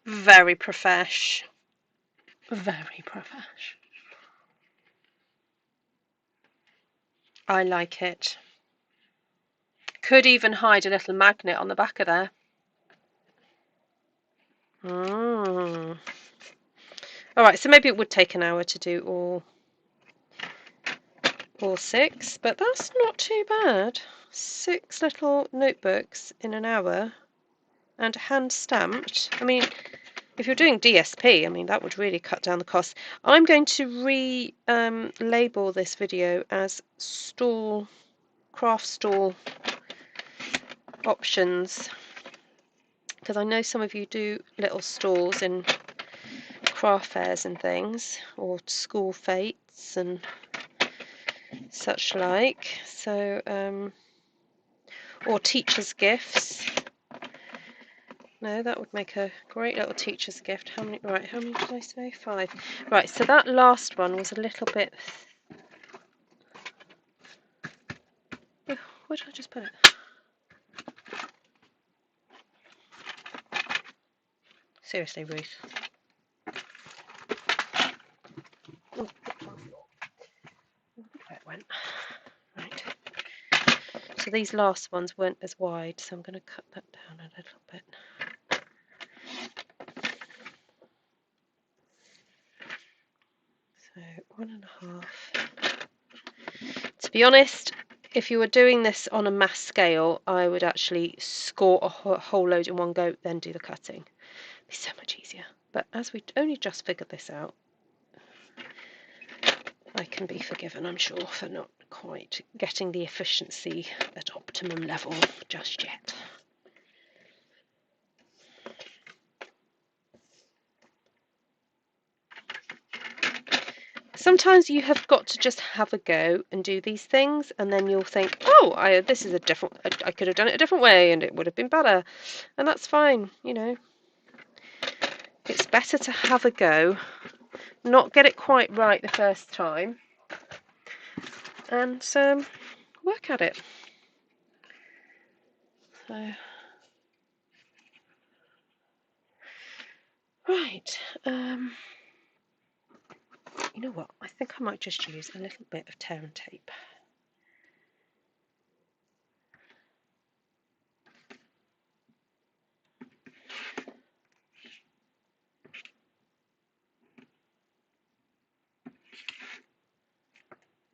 Speaker 1: Very profesh. Very profesh. I like it. Could even hide a little magnet on the back of there. All right, so maybe it would take an hour to do all 6, but that's not too bad. 6 little notebooks in an hour and hand stamped. I mean, if you're doing DSP, I mean, that would really cut down the cost. I'm going to label this video as craft stall options, because I know some of you do little stalls in craft fairs and things, or school fetes and such like. So, or teachers' gifts. No, that would make a great little teacher's gift. How many did I say? 5. Right, so that last one was a little bit... Oh, where did I just put it? Seriously, Ruth. Oh, where it went. Right. So these last ones weren't as wide, so I'm going to cut that down a little bit. So 1.5. To be honest, if you were doing this on a mass scale, I would actually score a whole load in one go, then do the cutting. It'd be so much easier. But as we only just figured this out, I can be forgiven, I'm sure, for not quite getting the efficiency at optimum level just yet. Sometimes you have got to just have a go and do these things, and then you'll think, oh, this is a different, I could have done it a different way and it would have been better. And that's fine, you know. It's better to have a go, not get it quite right the first time, and work at it. So, right. You know what? I think I might just use a little bit of tear and tape.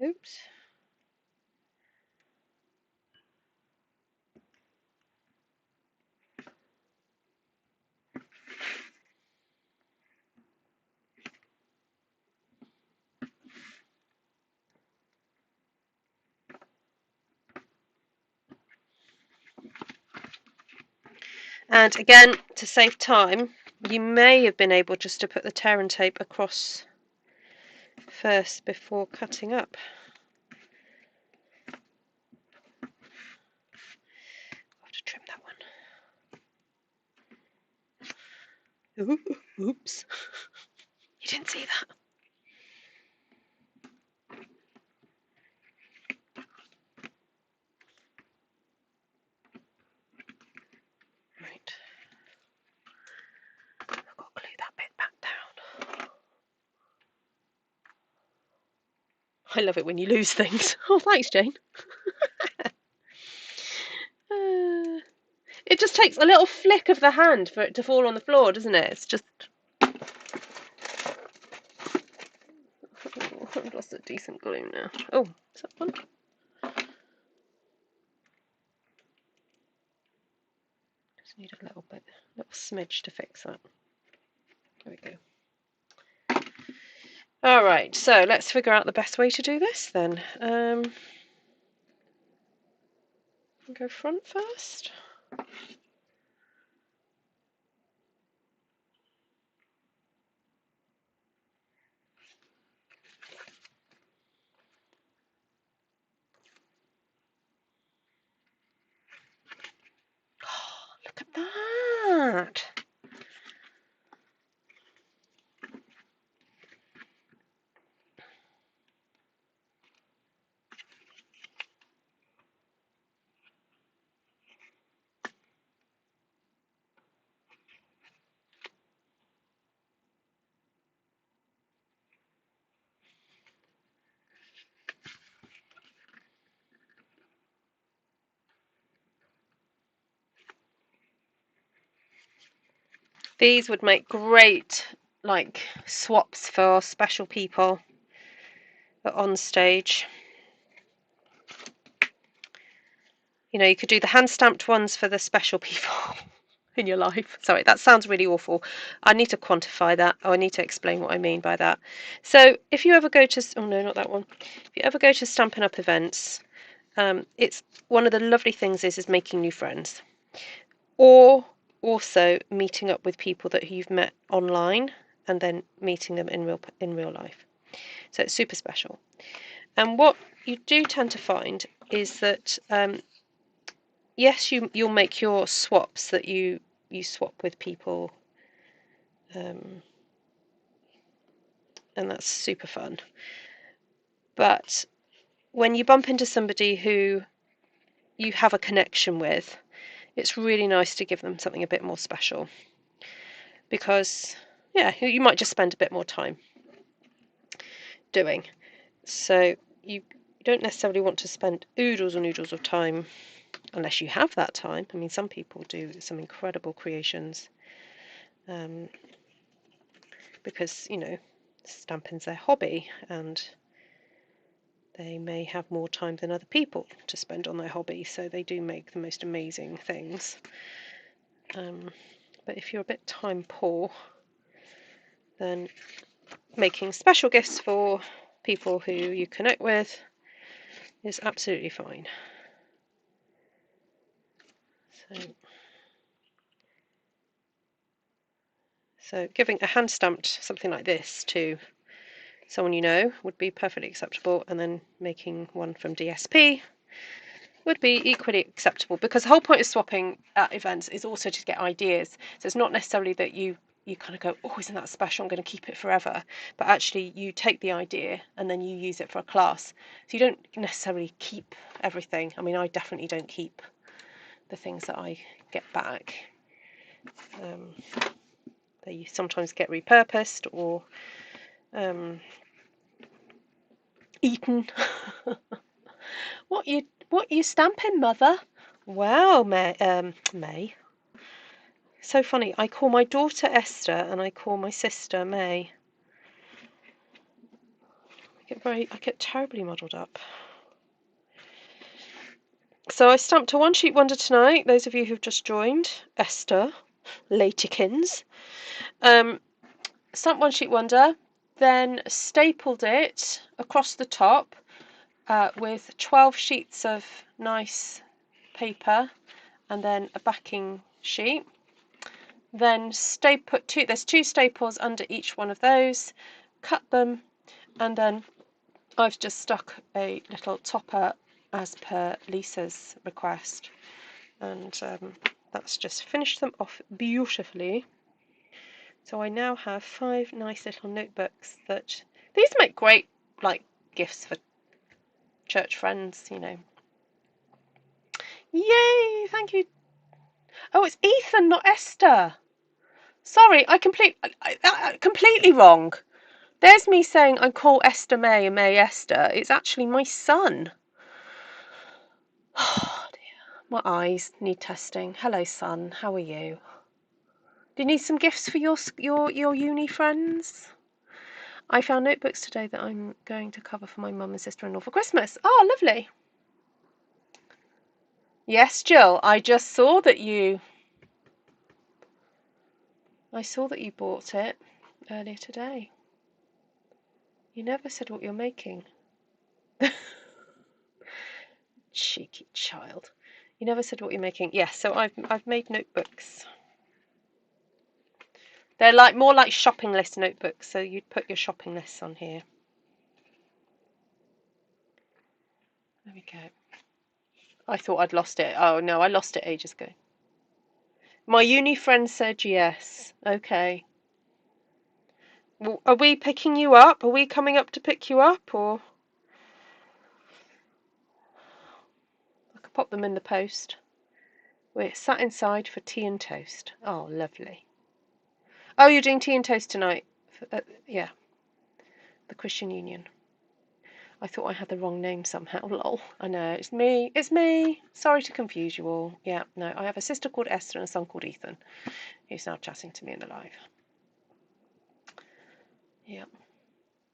Speaker 1: Oops. And again, to save time, you may have been able just to put the tear and tape across first before cutting up. I'll have to trim that one. Oops. You didn't see that. Right. I've got to glue that bit back down. I love it when you lose things. Oh, thanks, Jane. It just takes a little flick of the hand for it to fall on the floor, doesn't it? It's just... Oh, I've lost a decent glue now. Oh, is that one? Just need a little bit, a little smidge to fix that. There we go. All right, so let's figure out the best way to do this then. Go front first. Oh, look at that. These would make great like swaps for special people on stage. You know, you could do the hand stamped ones for the special people in your life. Sorry, that sounds really awful. I need to quantify that, or I need to explain what I mean by that. So if you ever go to, oh no, not that one. If you ever go to Stampin' Up events, it's one of the lovely things is making new friends, or also meeting up with people that you've met online and then meeting them in real life. So it's super special. And what you do tend to find is that yes, you'll make your swaps that you swap with people, and that's super fun. But when you bump into somebody who you have a connection with, it's really nice to give them something a bit more special, because yeah, you might just spend a bit more time doing. So you don't necessarily want to spend oodles and oodles of time unless you have that time. I mean, some people do some incredible creations, because, you know, stamping's their hobby and they may have more time than other people to spend on their hobby, so they do make the most amazing things. But if you're a bit time poor, then making special gifts for people who you connect with is absolutely fine. So giving a hand stamped something like this to someone you know would be perfectly acceptable, and then making one from DSP would be equally acceptable, because the whole point of swapping at events is also to get ideas. So it's not necessarily that you kind of go, oh, isn't that special, I'm going to keep it forever, but actually you take the idea and then you use it for a class. So you don't necessarily keep everything. I mean, I definitely don't keep the things that I get back. They sometimes get repurposed or eaten. What you stamping, mother? Wow, May. So funny. I call my daughter Esther and I call my sister May. I get terribly muddled up. So I stamped a one sheet wonder tonight. Those of you who've just joined, Esther, Latykins. Stamped one sheet wonder, then stapled it across the top with 12 sheets of nice paper and then a backing sheet. Then there's two staples under each one of those, cut them, and then I've just stuck a little topper as per Lisa's request, and that's just finished them off beautifully. So I now have 5 nice little notebooks that these make great like gifts for church friends, you know. Yay, thank you. Oh, it's Ethan, not Esther. Sorry, I completely wrong. There's me saying I call Esther May and May Esther. It's actually my son. Oh dear, my eyes need testing. Hello, son. How are you? Do you need some gifts for your uni friends? I found notebooks today that I'm going to cover for my mum and sister-in-law for Christmas. Oh, lovely. Yes, Jill. I saw that you bought it earlier today. You never said what you're making. Cheeky child. You never said what you're making. Yes, so I've made notebooks. They're more like shopping list notebooks, so you'd put your shopping lists on here. There we go. I thought I'd lost it. Oh no, I lost it ages ago. My uni friend said yes. Okay. Well, are we picking you up? Are we coming up to pick you up, or I could pop them in the post? We're sat inside for tea and toast. Oh, lovely. Oh, you're doing tea and toast tonight? Yeah. The Christian Union. I thought I had the wrong name somehow. Lol. I know, it's me. It's me. Sorry to confuse you all. Yeah, no, I have a sister called Esther and a son called Ethan, who's now chatting to me in the live. Yeah.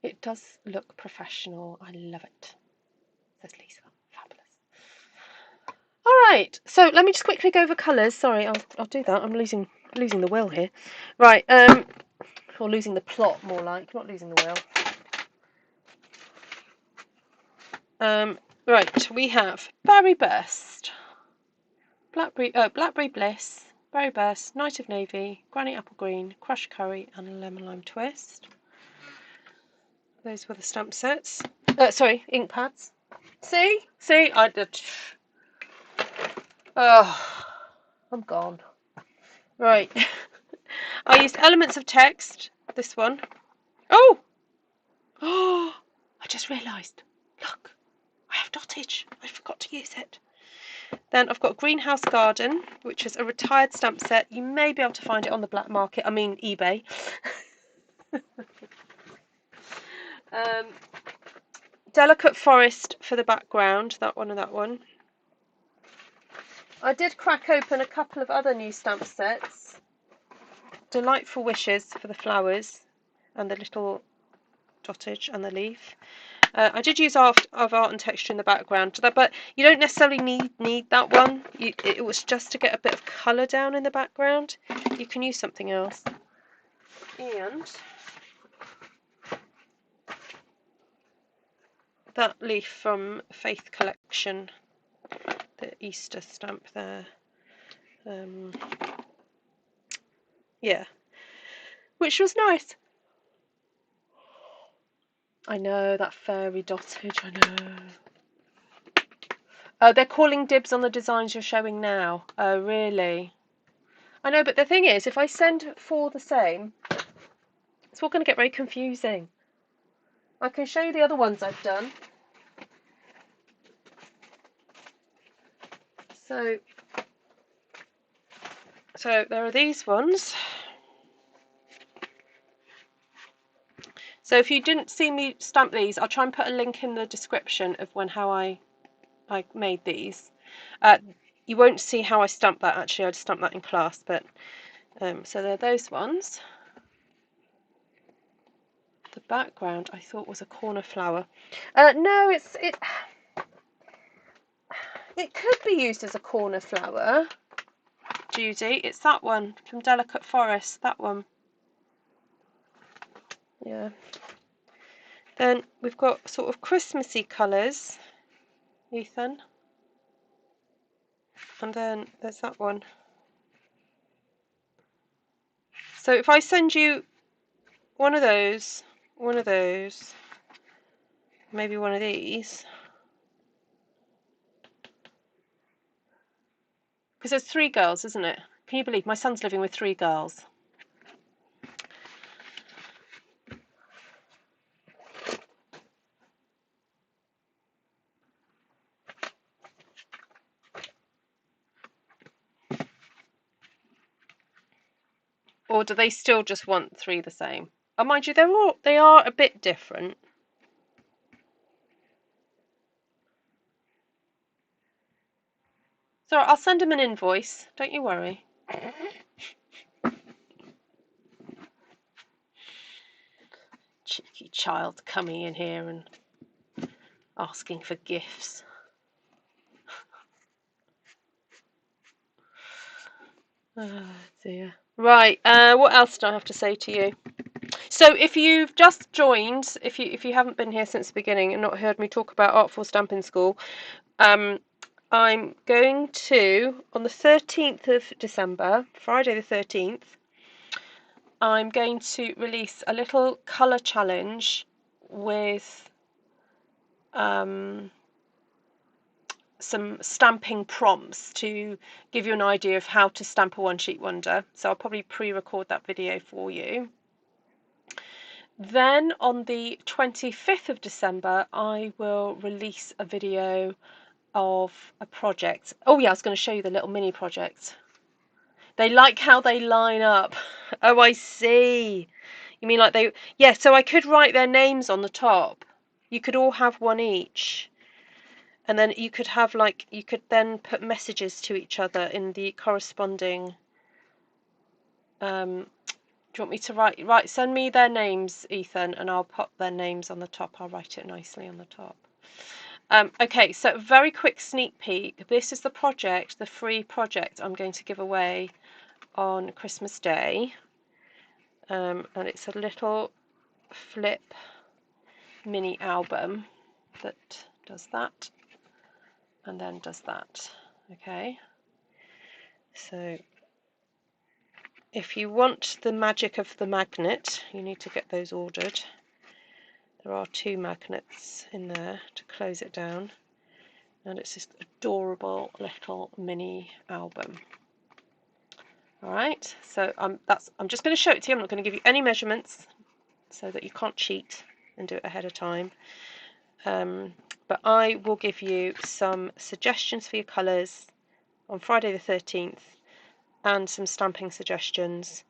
Speaker 1: It does look professional. I love it, says Lisa. Fabulous. All right, so let me just quickly go over colours. Sorry, I'll do that. I'm losing the will here. Right, or losing the plot, more like, not losing the will. Right, we have Berry Burst, Blackberry Bliss, Berry Burst, Night of Navy, Granny Apple Green, Crushed Curry, and Lemon Lime Twist. Those were the stamp sets. Sorry, ink pads. See, I did. Oh, I'm gone. Right. I used Elements of Text. This one. Oh, I just realised. Look, I have dottage. I forgot to use it. Then I've got Greenhouse Garden, which is a retired stamp set. You may be able to find it on the black market. I mean eBay. Delicate Forest for the background. That one and that one. I did crack open a couple of other new stamp sets. Delightful Wishes for the flowers and the little dottage and the leaf. I did use Art and Texture in the background, but you don't necessarily need that one. It was just to get a bit of colour down in the background. You can use something else. And that leaf from Faith Collection, the Easter stamp there. Yeah, which was nice. I know, that fairy dottage, I know. They're calling dibs on the designs you're showing now. Oh, really? I know, but the thing is, if I send 4 the same, it's all going to get very confusing. I can show you the other ones I've done. So there are these ones. So if you didn't see me stamp these, I'll try and put a link in the description of how I made these. You won't see how I stamped that, actually. I just stamped that in class, but so they're those ones. The background I thought was a corner flower. No, it could be used as a corner flower, Judy. It's that one from Delicate Forest, that one. Yeah. Then we've got sort of Christmassy colours, Ethan. And then there's that one. So if I send you one of those, maybe one of these, because there's 3 girls, isn't it? Can you believe my son's living with 3 girls? Or do they still just want 3 the same? Oh, mind you, they are a bit different. So I'll send him an invoice. Don't you worry. Cheeky child coming in here and asking for gifts. Oh dear. Right. What else do I have to say to you? So if you've just joined, if you haven't been here since the beginning and not heard me talk about Artful Stampin School, I'm going to, on the 13th of December, Friday the 13th, I'm going to release a little colour challenge with some stamping prompts to give you an idea of how to stamp a one-sheet wonder. So I'll probably pre-record that video for you. Then on the 25th of December, I will release a video of a project. Oh yeah, I was going to show you the little mini project. They like how they line up. Oh, I see. You mean like they... Yeah, so I could write their names on the top. You could all have one each. And then you could have you could then put messages to each other in the corresponding... do you want me to write? Send me their names, Ethan, and I'll pop their names on the top. I'll write it nicely on the top. Okay, so very quick sneak peek. This is the project, the free project I'm going to give away on Christmas Day. And it's a little flip mini album that does that and then does that. Okay, so if you want the magic of the magnet, you need to get those ordered. There are 2 magnets in there to close it down, and it's this adorable little mini album. Alright, so I'm just going to show it to you. I'm not going to give you any measurements so that you can't cheat and do it ahead of time. But I will give you some suggestions for your colours on Friday the 13th and some stamping suggestions,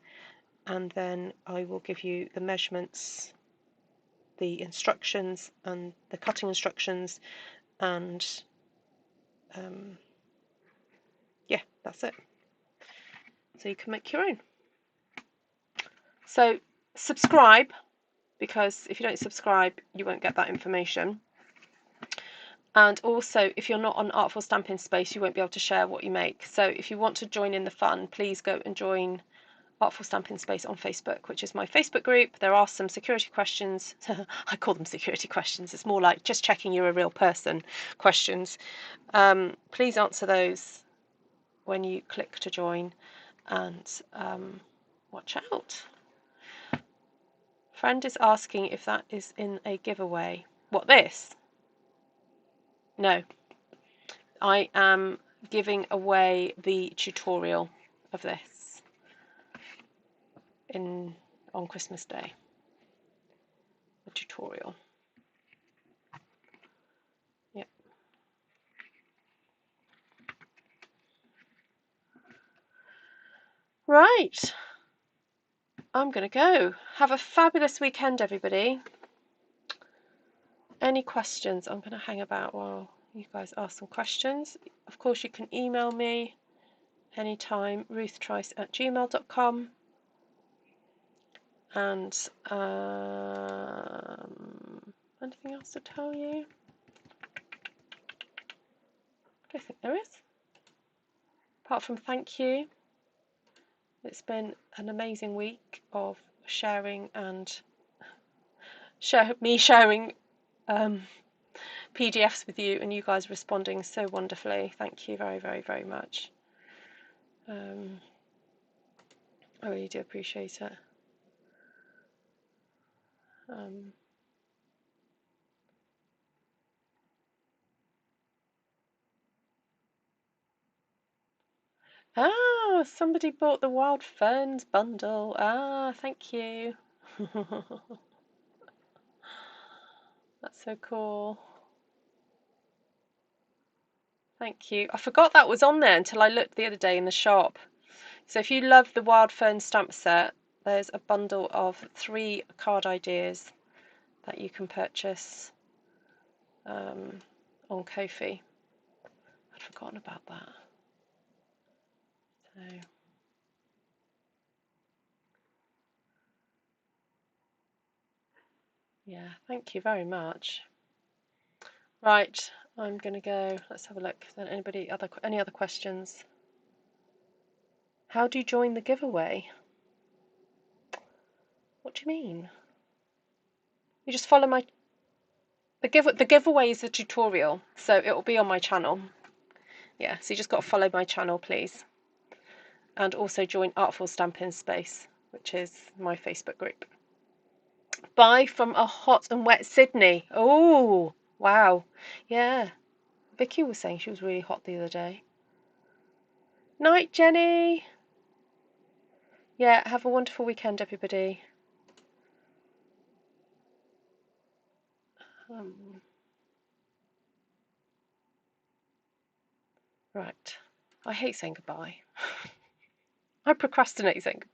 Speaker 1: and then I will give you the measurements, the instructions and the cutting instructions, and yeah, that's it. So you can make your own. So subscribe, because if you don't subscribe you won't get that information. And also, if you're not on Artful Stampin Space, you won't be able to share what you make. So if you want to join in the fun, please go and join Artful Stampin Space on Facebook, which is my Facebook group. There are some security questions. I call them security questions. It's more like just checking you're a real person questions. Please answer those when you click to join, and watch out Friend is asking if that is in a giveaway. What, this? No. I am giving away the tutorial of this on Christmas Day. The tutorial. Yep. Right. I'm going to go. Have a fabulous weekend, everybody. Any questions? I'm going to hang about while you guys ask some questions. Of course, you can email me anytime, ruthtrice@gmail.com. And anything else to tell you? I don't think there is. Apart from thank you. It's been an amazing week of sharing and sharing PDFs with you, and you guys responding so wonderfully. Thank you very, very, very much. I really do appreciate it. Somebody bought the Wild Ferns bundle. Thank you. That's so cool. Thank you. I forgot that was on there until I looked the other day in the shop. So if you love the Wild Fern stamp set, there's a bundle of 3 card ideas that you can purchase on Ko-fi. I'd forgotten about that. So yeah, thank you very much. Right, I'm going to go. Let's have a look. Then any other questions? How do you join the giveaway? What do you mean? You just follow the giveaway is a tutorial, so it will be on my channel. Yeah, so you just got to follow my channel, please. And also join Artful Stampin Space, which is my Facebook group. Bye from a hot and wet Sydney. Oh, wow. Yeah. Vicky was saying she was really hot the other day. Night, Jenny. Yeah, have a wonderful weekend, everybody. Right. I hate saying goodbye. I procrastinate saying goodbye.